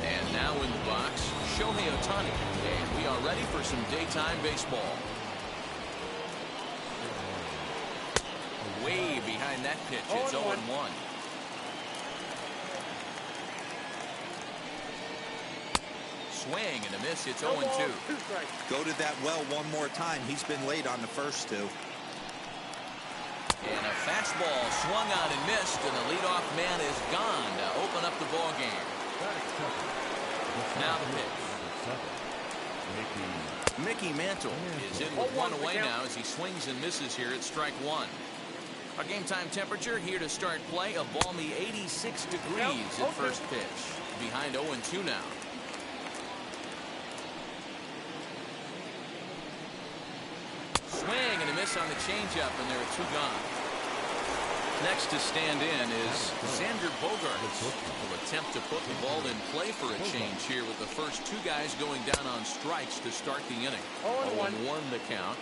And now in the box, Shohei Ohtani. And we are ready for some daytime baseball. Way behind that pitch. It's 0-1. Swing and a miss. It's 0-2. Go to that well one more time. He's been late on the first two. And a fastball swung on and missed, and the leadoff man is gone to open up the ball game. Now the pitch. Mickey Mantle is in with one away now as he swings and misses here at strike one. Our game time temperature here to start play, a balmy 86 degrees at first pitch. Behind 0-2 now. Swing and a miss on the changeup, and there are two gone. Next to stand in is Xander Bogaerts. Will attempt to put the ball in play for a change here with the first two guys going down on strikes to start the inning. 0-1 the count.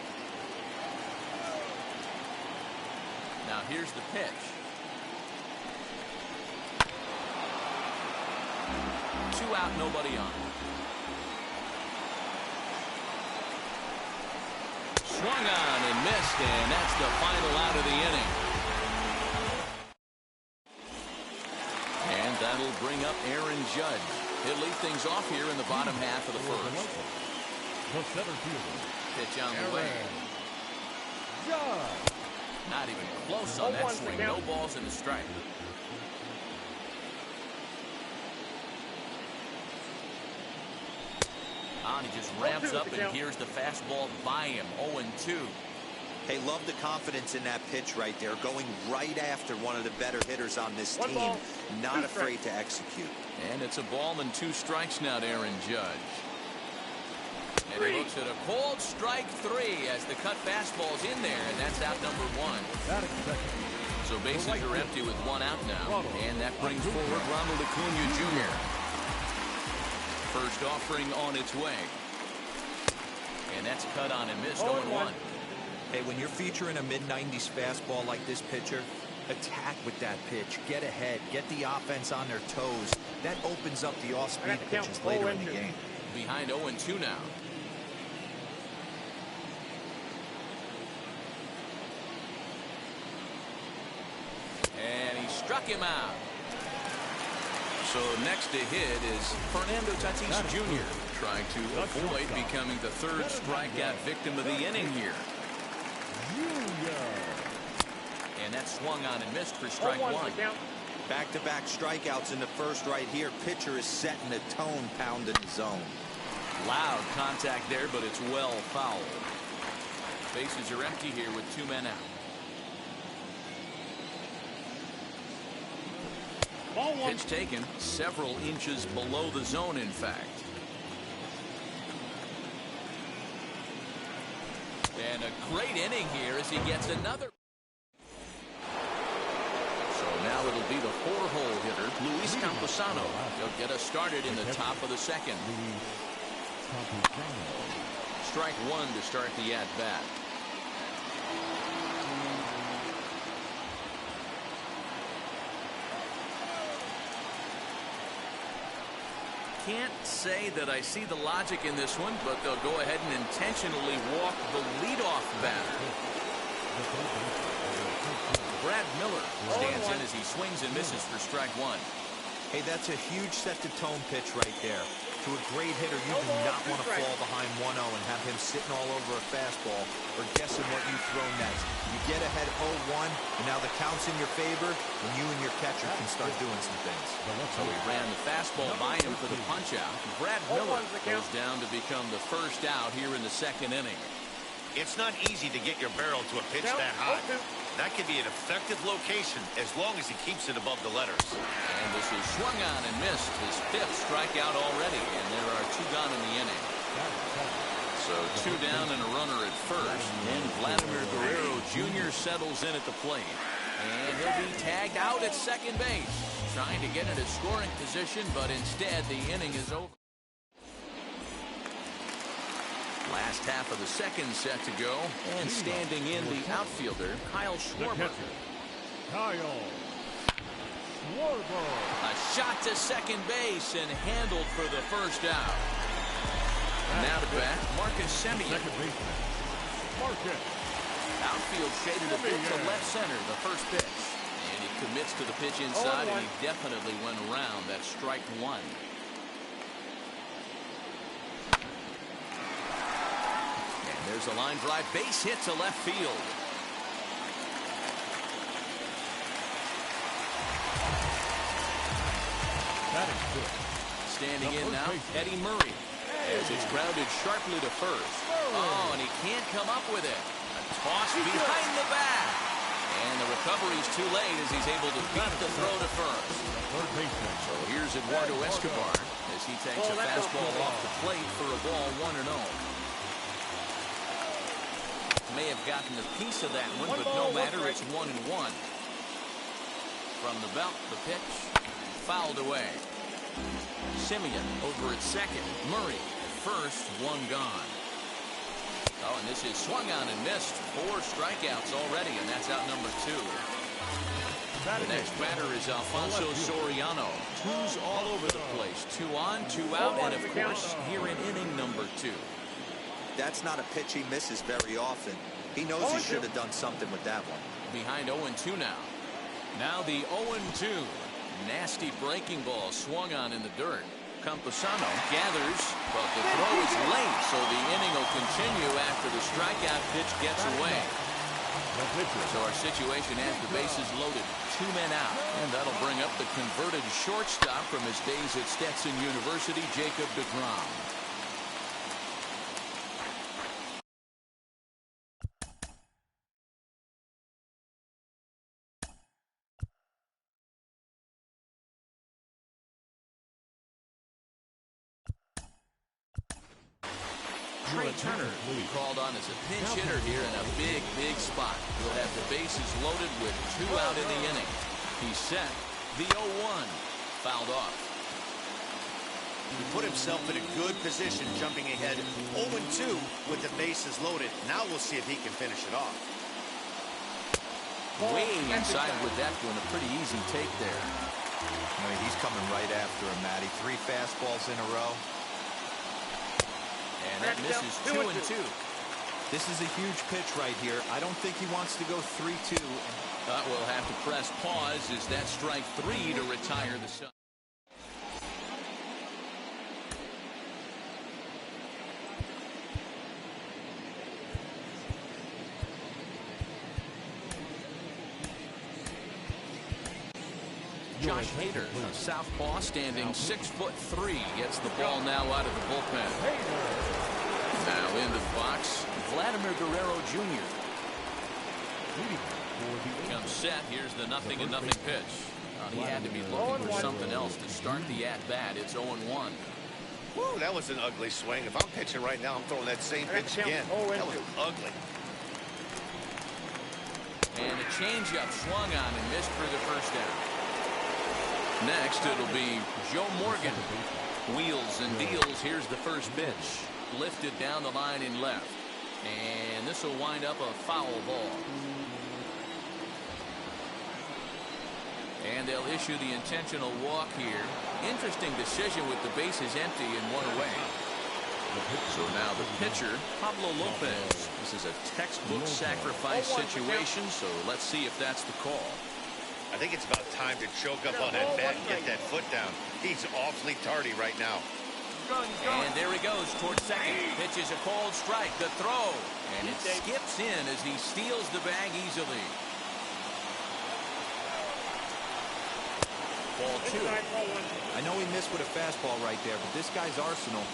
Now here's the pitch. 2 out, nobody on. Swung on and missed, and that's the final out of the inning. And that'll bring up Aaron Judge. He'll lead things off here in the bottom half of the first. Pitch on the way. Not even close on that swing. No balls and a strike. On, he just ramps up, and here's the fastball by him. 0-2. Hey, love the confidence in that pitch right there. Going right after one of the better hitters on this team. Not afraid to execute. And it's a ball and 2 strikes now to Aaron Judge. And he looks at a cold strike 3 as the cut fastball's in there, and that's out number 1. So bases are empty with 1 out now. And that brings forward Ronald Acuna Jr. First offering on its way. And that's cut on and missed. 0-1. Hey, when you're featuring a mid-90s fastball like this pitcher, attack with that pitch. Get ahead. Get the offense on their toes. That opens up the off-speed pitches later in the game. Behind 0-2 now. And he struck him out. So next to hit is Fernando Tatis Jr. trying to avoid becoming the 3rd strikeout victim of the inning here. And that swung on and missed for strike 1. Back-to-back strikeouts in the first right here. Pitcher is setting the tone, pounding the zone. Loud contact there, but it's well fouled. Bases are empty here with 2 men out. Pitch taken several inches below the zone, in fact. And a great inning here as he gets another. So now it'll be the 4-hole hitter, Luis Campusano. He'll get us started in the top of the second. Strike one to start the at-bat. Can't say that I see the logic in this one, but they'll go ahead and intentionally walk the leadoff batter. Brad Miller stands in as he swings and misses for strike one. Hey, that's a huge set-the-tone pitch right there. To a great hitter, you do not want to fall behind 1-0 and have him sitting all over a fastball or guessing what you throw next. You get ahead 0-1, and now the count's in your favor, and you and your catcher can start doing some things. So he ran the fastball by him for the punch-out. Brad Miller goes down to become the first out here in the second inning. It's not easy to get your barrel to a pitch that high. That can be an effective location as long as he keeps it above the letters. And this is swung on and missed. His 5th strikeout already, and there are 2 gone in the inning. So 2 down and a runner at first. And Vladimir Guerrero Jr. settles in at the plate. And he'll be tagged out at second base. Trying to get into scoring position, but instead the inning is over. Last half of the second set to go, and standing in the outfielder, Kyle Schwarber. Kyle Schwarber. A shot to second base and handled for the first out. Now to bat, Marcus Semien. Second baseman, Marcus. Outfield shaded a bit to left center, the first pitch. And he commits to the pitch inside, and he definitely went around. That's strike one. There's a line drive base hit to left field. That is good. Standing in now, Eddie Murray. As it's grounded sharply to first. Oh, and he can't come up with it. A toss behind the bat. And the recovery's too late as he's able to beat the throw to first. So here's Eduardo Escobar as he takes a fastball off the plate for a ball 1-0. May have gotten a piece of that one, but no matter, it's 1-1. From the belt, the pitch fouled away. Semien over at second. Murray at first, 1 gone. Oh, and this is swung on and missed. 4 strikeouts already, and that's out number 2. The next batter is Alfonso Soriano. 2s all over the place. 2 on, 2 out, and of course, here in inning number 2. That's not a pitch he misses very often. He knows he should have done something with that one. Behind 0-2 now. Now the 0-2. Nasty breaking ball swung on in the dirt. Campusano gathers, but the throw is late, so the inning will continue after the strikeout pitch gets away. So our situation has the bases loaded. 2 men out. And that'll bring up the converted shortstop from his days at Stetson University, Jacob deGrom. Trey Turner called on as a pinch hitter here in a big, big spot. He'll have the bases loaded with 2 out in the inning. He's set. The 0-1 fouled off. He put himself in a good position jumping ahead 0-2 with the bases loaded. Now we'll see if he can finish it off. Way inside with that one. A pretty easy take there. I mean, he's coming right after him, Matty. 3 fastballs in a row. And that misses 2-2. This is a huge pitch right here. I don't think he wants to go 3-2. We'll have to press pause as that strike 3 to retire the Sun. Josh Hader, a southpaw, standing 6'3", gets the ball now out of the bullpen. Now into the box, Vladimir Guerrero Jr. Comes set. Here's the 0-0 pitch. He had to be looking for something else to start the at-bat. It's 0-1. Woo, that was an ugly swing. If I'm pitching right now, I'm throwing that same pitch again. That was ugly. And a changeup swung on and missed for the first down. Next, it'll be Joe Morgan. Wheels and deals. Here's the first pitch. Lifted down the line in left. And this will wind up a foul ball. And they'll issue the intentional walk here. Interesting decision with the bases empty and one away. So now the pitcher, Pablo Lopez. This is a textbook sacrifice situation, so let's see if that's the call. I think it's about time to choke up on that bat and get that foot down. He's awfully tardy right now. And there he goes towards second. Pitches a cold strike. The throw. And it skips in as he steals the bag easily. Ball 2. I know he missed with a fastball right there, but this guy's arsenal,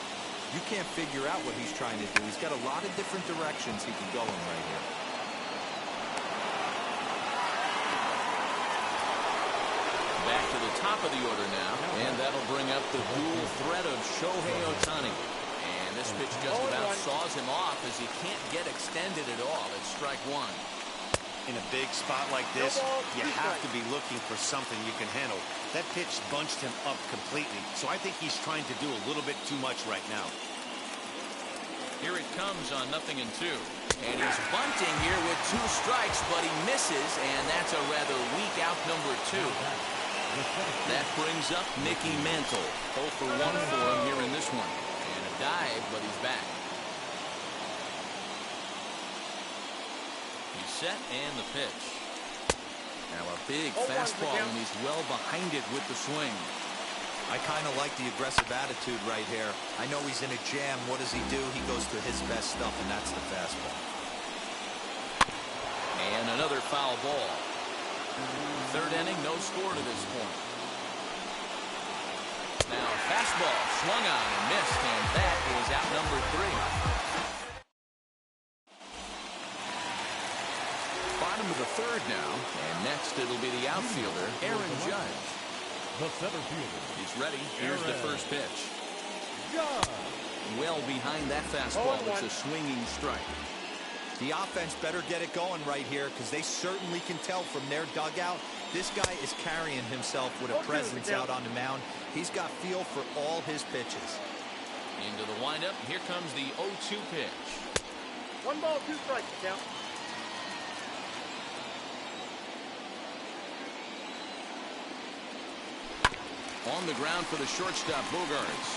you can't figure out what he's trying to do. He's got a lot of different directions he can go in right here. Back to the top of the order now, and that'll bring up the dual threat of Shohei Ohtani. And this pitch just about saws him off as he can't get extended at all. It's strike one. In a big spot like this, you have to be looking for something you can handle. That pitch bunched him up completely, so I think he's trying to do a little bit too much right now. Here it comes on 0-2. And he's bunting here with 2 strikes, but he misses, and that's a rather weak out number 2. That brings up Mickey Mantle. 0 for 1 for him here in this one. And a dive, but he's back. He's set and the pitch. Now a big fastball, and he's well behind it with the swing. I kind of like the aggressive attitude right here. I know he's in a jam. What does he do? He goes to his best stuff, and that's the fastball. And another foul ball. Third inning, no score to this point. Now fastball swung on and missed, and that is out number 3. Bottom of the third now, and next it'll be the outfielder, Aaron Judge. The center fielder. He's ready. Here's the first pitch. Well behind that fastball. It's a swinging strike. The offense better get it going right here, because they certainly can tell from their dugout this guy is carrying himself with a presence out on the mound. He's got feel for all his pitches. Into the windup. Here comes the 0-2 pitch. 1 ball, 2 strikes, count. On the ground for the shortstop, Bogaerts.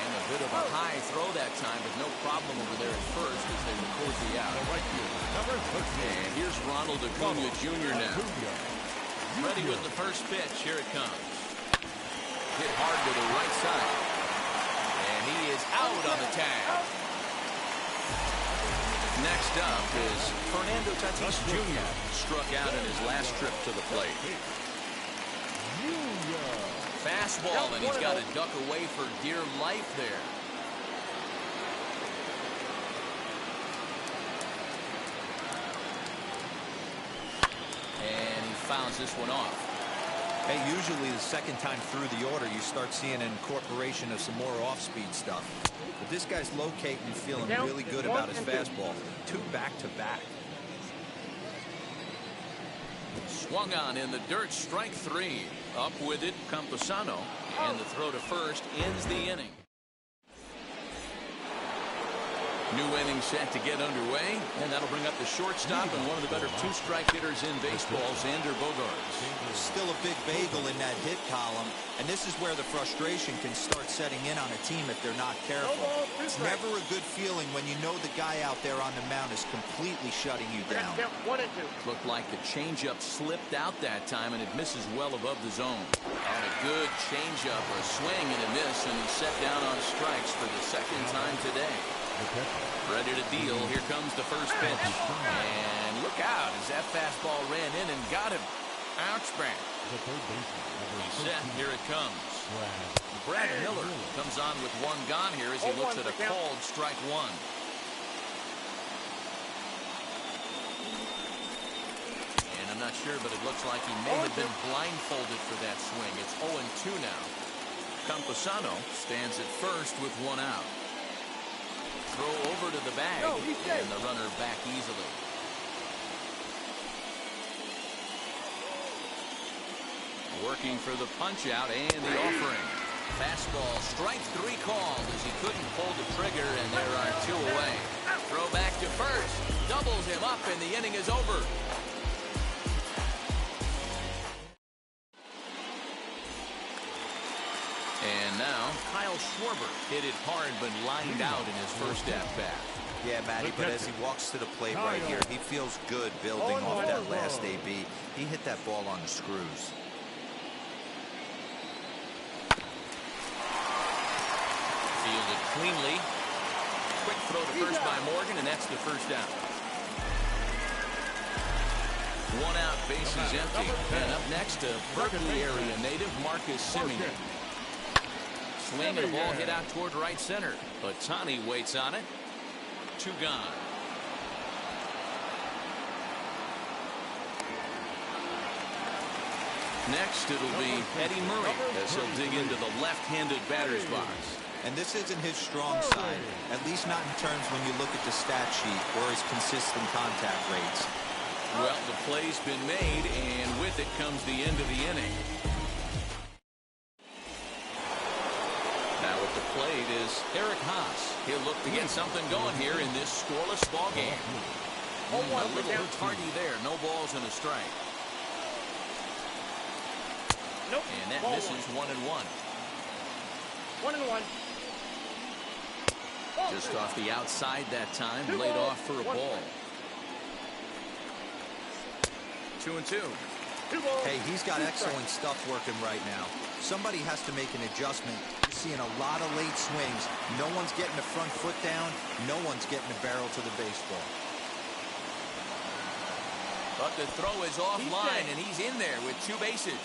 And a bit of a high throw that time, but no problem over there at first as they record the out. And here's Ronald Acuna Jr. now. Ready with the first pitch. Here it comes. Hit hard to the right side. And he is out on the tag. Next up is Fernando Tatis Jr. Struck out in his last trip to the plate. Fastball, and he's got to duck away for dear life there. And he fouls this one off. Hey, usually the second time through the order, you start seeing an incorporation of some more off-speed stuff. But this guy's locating and feeling really good about his fastball. 2 back-to-back. Swung on in the dirt, strike 3. Up with it, Campusano. And the throw to first ends the inning. New inning set to get underway, and that'll bring up the shortstop and one of the better 2-strike hitters in baseball, Xander Bogaerts. Still a big bagel in that hit column, and this is where the frustration can start setting in on a team if they're not careful. It's never a good feeling when you know the guy out there on the mound is completely shutting you down. 1 and 2. Looked like the changeup slipped out that time, and it misses well above the zone. And a good changeup, a swing and a miss, and he's set down on strikes for the second time today. Ready to deal. Here comes the first pitch. And look out as that fastball ran in and got him. Ouch, bang. He's set. Here it comes. Brad Miller comes on with 1 gone here as he looks at a called strike 1. And I'm not sure, but it looks like he may have been blindfolded for that swing. It's 0-2 now. Campusano stands at first with 1 out. Throw over to the bag, and the runner back easily. Working for the punch out and the offering. Fastball, strike 3 called as he couldn't pull the trigger, and there are 2 away. Throw back to first. Doubles him up, and the inning is over. And now, Kyle Schwarber hit it hard but lined out in his first at-bat. Yeah, Matty, but as he walks to the plate right here, he feels good building off that last AB. He hit that ball on the screws. Fielded cleanly. Quick throw to first by Morgan, and that's the first out. 1 out, bases empty. And up next, a Berkeley area native, Marcus Semien. Swing and a ball hit out toward right center. But Ohtani waits on it. 2 gone. Next, it'll be Eddie Murray as he'll dig into the left-handed batter's box. And this isn't his strong side, at least not in terms when you look at the stat sheet or his consistent contact rates. Well, the play's been made, and with it comes the end of the inning. Now at the plate is Eric Haas. He'll look to get something going here in this scoreless ball game. A little tardy there. No balls and a strike. Nope. And that Ball misses 1-1. 1-1. Just off the outside that time. Laid off for a ball. 2-2. Hey, he's got excellent stuff working right now. Somebody has to make an adjustment. You're seeing a lot of late swings. No one's getting the front foot down. No one's getting the barrel to the baseball. But the throw is offline, and he's in there with 2 bases.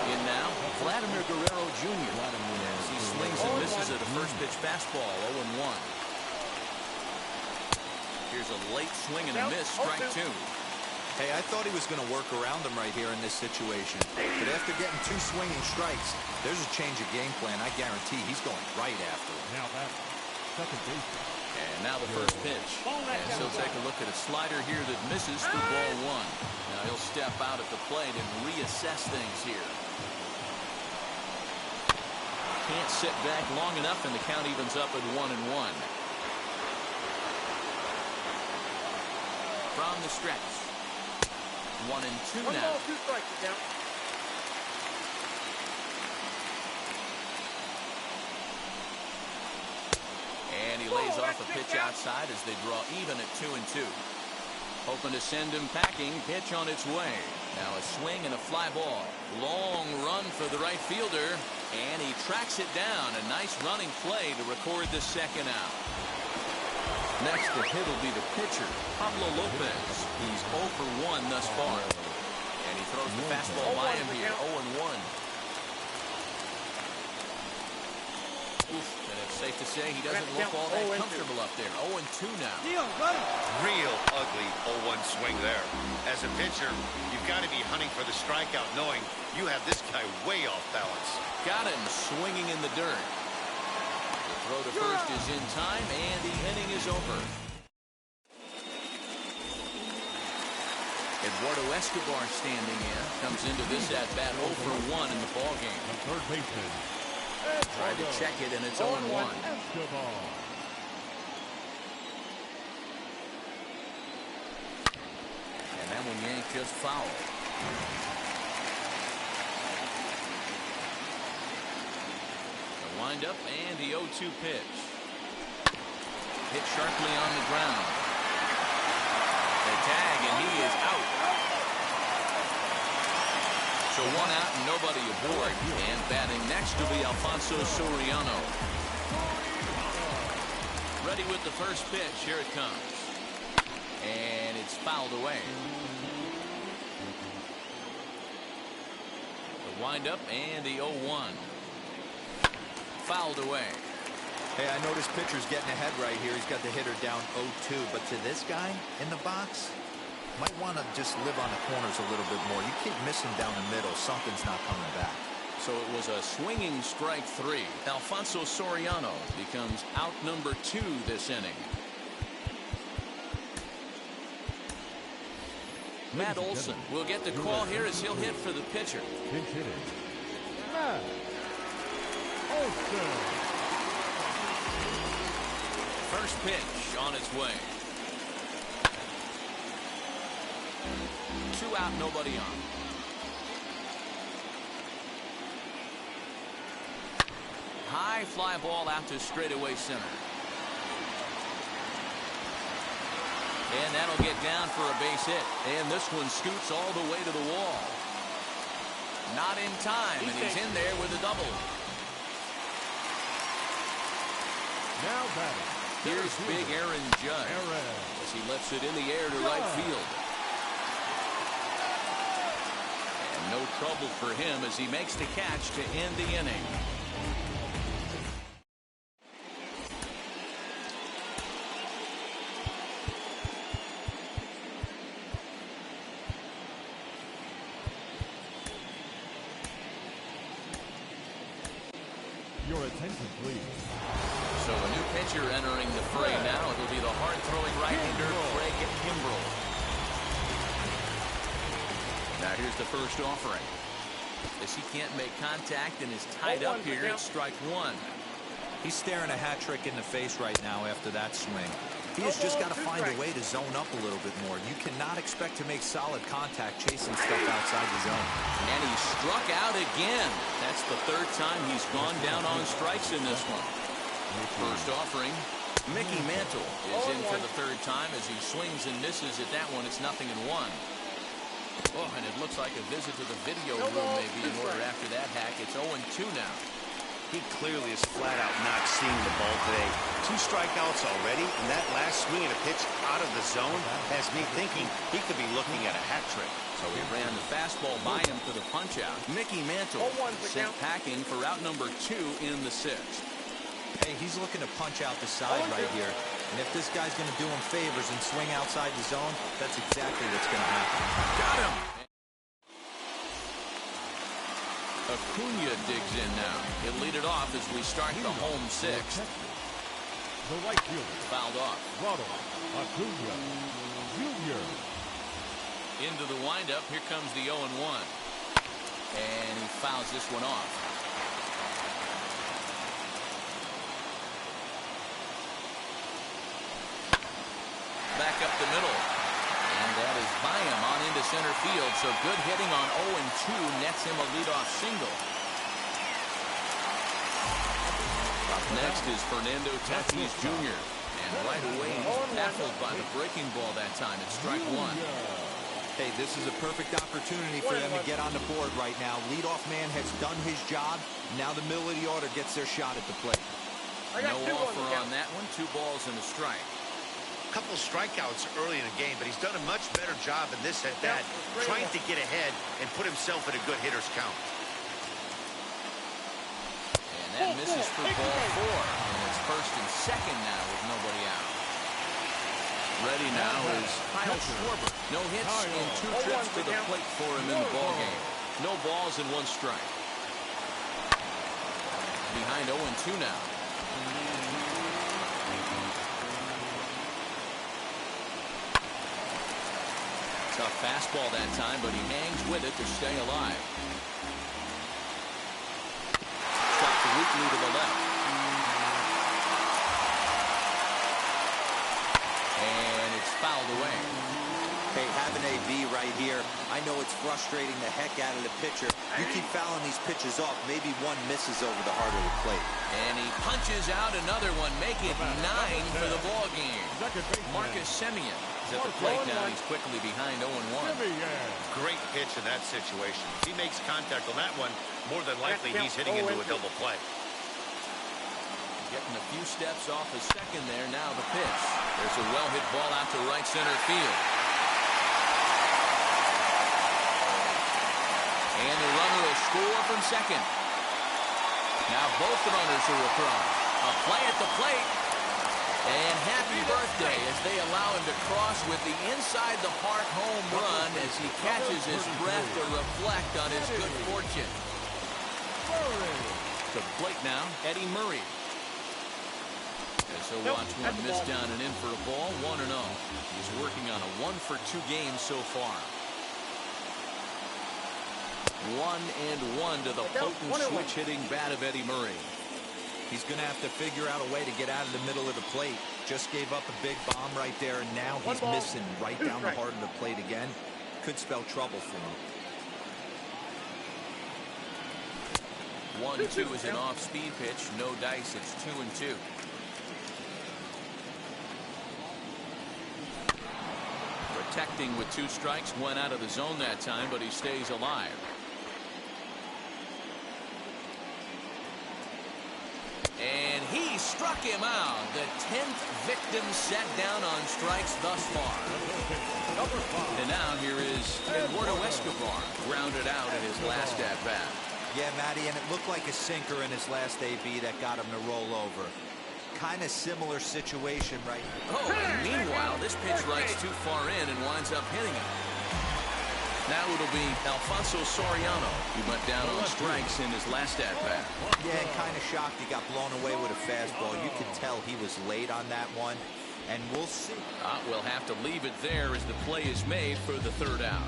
In now, Vladimir Guerrero Jr. As he swings and misses at a first pitch fastball, 0-1. Here's a late swing and a miss, strike 2. Hey, I thought he was going to work around him right here in this situation. But after getting 2 swinging strikes, there's a change of game plan. I guarantee he's going right after it. Now that's second base. And now the first pitch. And he'll take a look at a slider here that misses for ball 1. Now he'll step out at the plate and reassess things here. Can't sit back long enough, and the count evens up at 1-1. From the stretch. 1-2 now. 1 ball, 2 strikes, count. And he lays off a pitch outside as they draw even at 2-2. Hoping to send him packing. Pitch on its way. Now a swing and a fly ball. Long run for the right fielder. And he tracks it down. A nice running play to record the second out. Next to hit will be the pitcher, Pablo Lopez. He's 0 for 1 thus far. And he throws the fastball by him here, 0-1. Oof, and it's safe to say he doesn't look all that comfortable up there. 0-2 now. Real ugly 0-1 swing there. As a pitcher, you've got to be hunting for the strikeout, knowing you have this guy way off balance. Got him swinging in the dirt. Throw to first is in time, and the inning is over. Eduardo Escobar standing in. Comes into this at-bat 0 for 1 in the ballgame. The third baseman. Tried to check it, and it's 0-1. Escobar. And that one yanked just foul. Wind up and the 0-2 pitch. Hit sharply on the ground. The tag, and he is out. So 1 out and nobody aboard. And batting next will be Alfonso Soriano. Ready with the first pitch. Here it comes. And it's fouled away. The wind up and the 0-1. Fouled away. Hey, I noticed pitcher's getting ahead right here. He's got the hitter down 0-2. But to this guy in the box, might want to just live on the corners a little bit more. You keep missing down the middle, something's not coming back. So it was a swinging strike 3. Alfonso Soriano becomes out number 2 this inning. Matt Olson will get the call here as he'll hit for the pitcher. Pinch hitting, Matt Olson. First pitch on its way. 2 out, nobody on. High fly ball out to straightaway center. And that'll get down for a base hit. And this one scoots all the way to the wall. Not in time, and he's in there with a double. Now batting. Here's big Aaron Judge as he lifts it in the air to right field. And no trouble for him as he makes the catch to end the inning. Your attention, please. So a new pitcher entering the fray now. It'll be the hard-throwing right-hander Craig Kimbrel. Now here's the first offering. As he can't make contact and is tied up here, it's strike one. He's staring a hat trick in the face right now after that swing. He has just got to find a way to zone up a little bit more. You cannot expect to make solid contact chasing stuff outside the zone. And he struck out again. That's the third time he's gone down on strikes in this one. First offering, Mickey Mantle is in for the third time as he swings and misses at that one. It's 0-1. Oh, and it looks like a visit to the video room may be in order after that hack. It's 0-2 now. He clearly is flat out not seeing the ball today. 2 strikeouts already, and that last swing at a pitch out of the zone has me thinking he could be looking at a hat trick. So he ran the fastball by him for the punch-out. Mickey Mantle sent packing for out number 2 in the 6th. Hey, he's looking to punch out the side right here. And if this guy's going to do him favors and swing outside the zone, that's exactly what's going to happen. Got him! Acuna digs in now. He'll lead it off as we start the home 6th. The right fielder. Fouled off. Ronald Acuna Jr. Into the windup. Here comes the 0-1. And he fouls this one off. Back up the middle. And that is by him on into center field. So good hitting on 0-2 nets him a leadoff single. Up next is Fernando Tatis Jr. And right away he's baffled by the breaking ball that time. It's strike one. Hey, this is a perfect opportunity for them to get on the board right now. Leadoff man has done his job. Now the middle of the order gets their shot at the plate. No offer on that one. 2 balls and a strike. Couple strikeouts early in the game, but he's done a much better job in this at that, trying to get ahead and put himself in a good hitter's count. And that misses for ball 4. And it's first and second now with nobody out. Ready now is Kyle Schwarber. No hits and 2 trips to the plate for him in the ballgame. No balls and 1 strike. Behind 0-2 now. Tough fastball that time, but he hangs with it to stay alive. Chopped weakly to the left. And it's fouled away. Hey, have an AB right here. I know it's frustrating the heck out of the pitcher. You keep fouling these pitches off, maybe one misses over the heart of the plate. And he punches out another one, make it 9 for the ball game. Marcus Semien is at the plate now. He's quickly behind 0-1. Great pitch in that situation. If he makes contact on that one, more than likely he's hitting into a double play. Getting a few steps off the second there. Now the pitch. There's a well-hit ball out to right center field. And the runner will score from second. Now both runners are across. A play at the plate. And happy birthday as they allow him to cross with the inside the park home run as he catches his breath to reflect on his good fortune. To the plate now, Eddie Murray. As he'll watch one miss down and in for a ball, 1-0. He's working on a 1-for-2 game so far. 1-1 to the potent switch-hitting bat of Eddie Murray. He's going to have to figure out a way to get out of the middle of the plate. Just gave up a big bomb right there, and now he's missing right down the heart of the plate again. Could spell trouble for him. 1-2 is an off-speed pitch. No dice. It's 2-2. Protecting with 2 strikes. Went out of the zone that time, but he stays alive. And he struck him out. The 10th victim set down on strikes thus far. And now here is Eduardo Escobar, grounded out in his last at-bat. Yeah, Matty, and it looked like a sinker in his last AB that got him to roll over. Kind of similar situation right now. Oh, and meanwhile, this pitch rides too far in and winds up hitting him. Now it'll be Alfonso Soriano, who went down on strikes in his last at-bat. Yeah, kind of shocked he got blown away with a fastball. You could tell he was late on that one, and we'll see. We'll have to leave it there as the play is made for the 3rd out.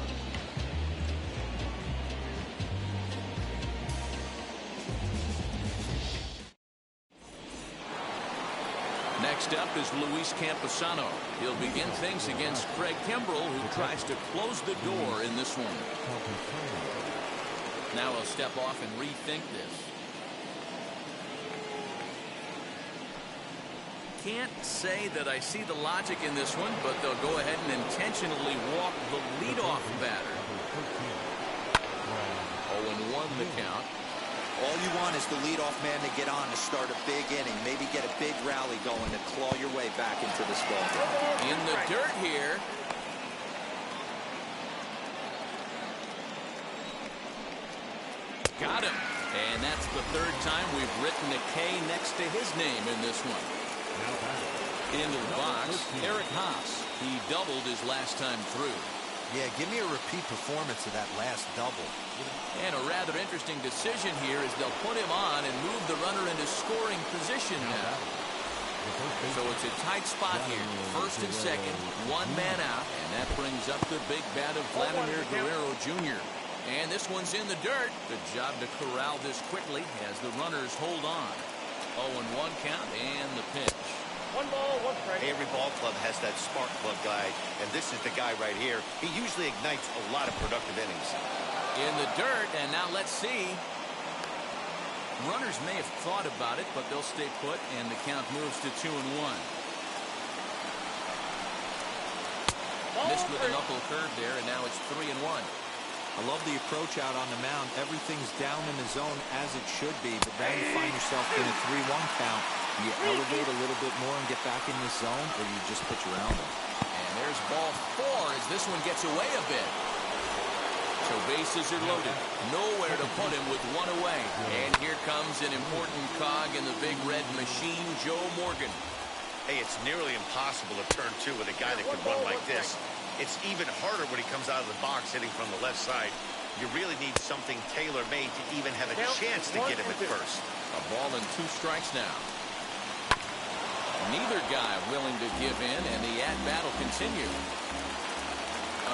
Next up is Luis Camposano. He'll begin things against Craig Kimbrell, who tries to close the door in this one. Now he'll step off and rethink this. Can't say that I see the logic in this one, but they'll go ahead and intentionally walk the leadoff batter. 0-1 the count. All you want is the leadoff man to get on to start a big inning, maybe get a big rally going to claw your way back into this ball game. In the dirt here. Got him. And that's the 3rd time we've written a K next to his name in this one. Into the box, Eric Haas. He doubled his last time through. Yeah, give me a repeat performance of that last double. And a rather interesting decision here is they'll put him on and move the runner into scoring position now. So it's a tight spot here. 1st and 2nd, 1 man out, and that brings up the big bat of Vladimir Guerrero Jr. And this one's in the dirt. Good job to corral this quickly as the runners hold on. 0-1 count and the pitch. 1 ball, 1 strike. Every ball club has that spark plug guy, and this is the guy right here. He usually ignites a lot of productive innings. In the dirt, and now let's see. Runners may have thought about it, but they'll stay put, and the count moves to 2-1. Missed with a knuckle curve there, and now it's 3-1. I love the approach out on the mound. Everything's down in the zone as it should be, but now you find yourself in a 3-1 count. You elevate a little bit more and get back in this zone, or you just pitch around them. And there's ball 4 as this one gets away a bit. So bases are loaded. Nowhere to put him with 1 away. And here comes an important cog in the big red machine, Joe Morgan. Hey, it's nearly impossible to turn 2 with a guy that can run like this. It's even harder when he comes out of the box hitting from the left side. You really need something tailor-made to even have a chance to get him at first. A ball and 2 strikes now. Neither guy willing to give in, and the at-bat will continue.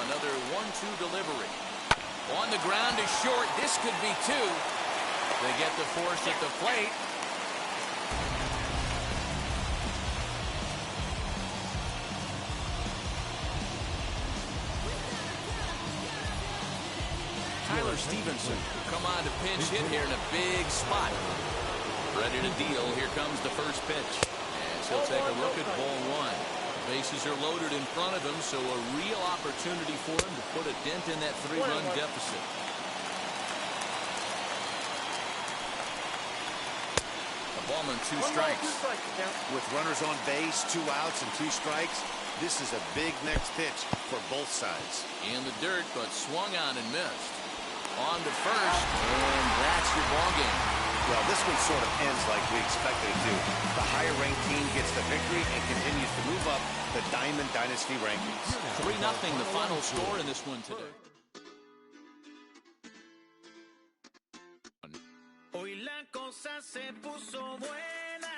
Another 1-2 delivery. On the ground is short. This could be 2. They get the force at the plate. Tyler Stevenson will come on to pinch hit here in a big spot. Ready to deal. Here comes the first pitch. As he'll take a look at ball 1. Bases are loaded in front of him, so a real opportunity for him to put a dent in that 3-run deficit. A ball and 2 strikes. With runners on base, 2 outs and 2 strikes, this is a big next pitch for both sides. In the dirt, but swung on and missed. On to first, and that's your ball game. Well, this one sort of ends like we expected it to. The higher-ranked team gets the victory and continues to move up the Diamond Dynasty rankings. 3-0 the final score in this one today. Hoy la cosa se puso buena.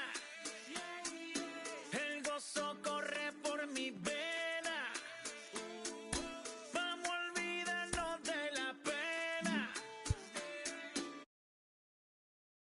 El gozo corre por mi venas.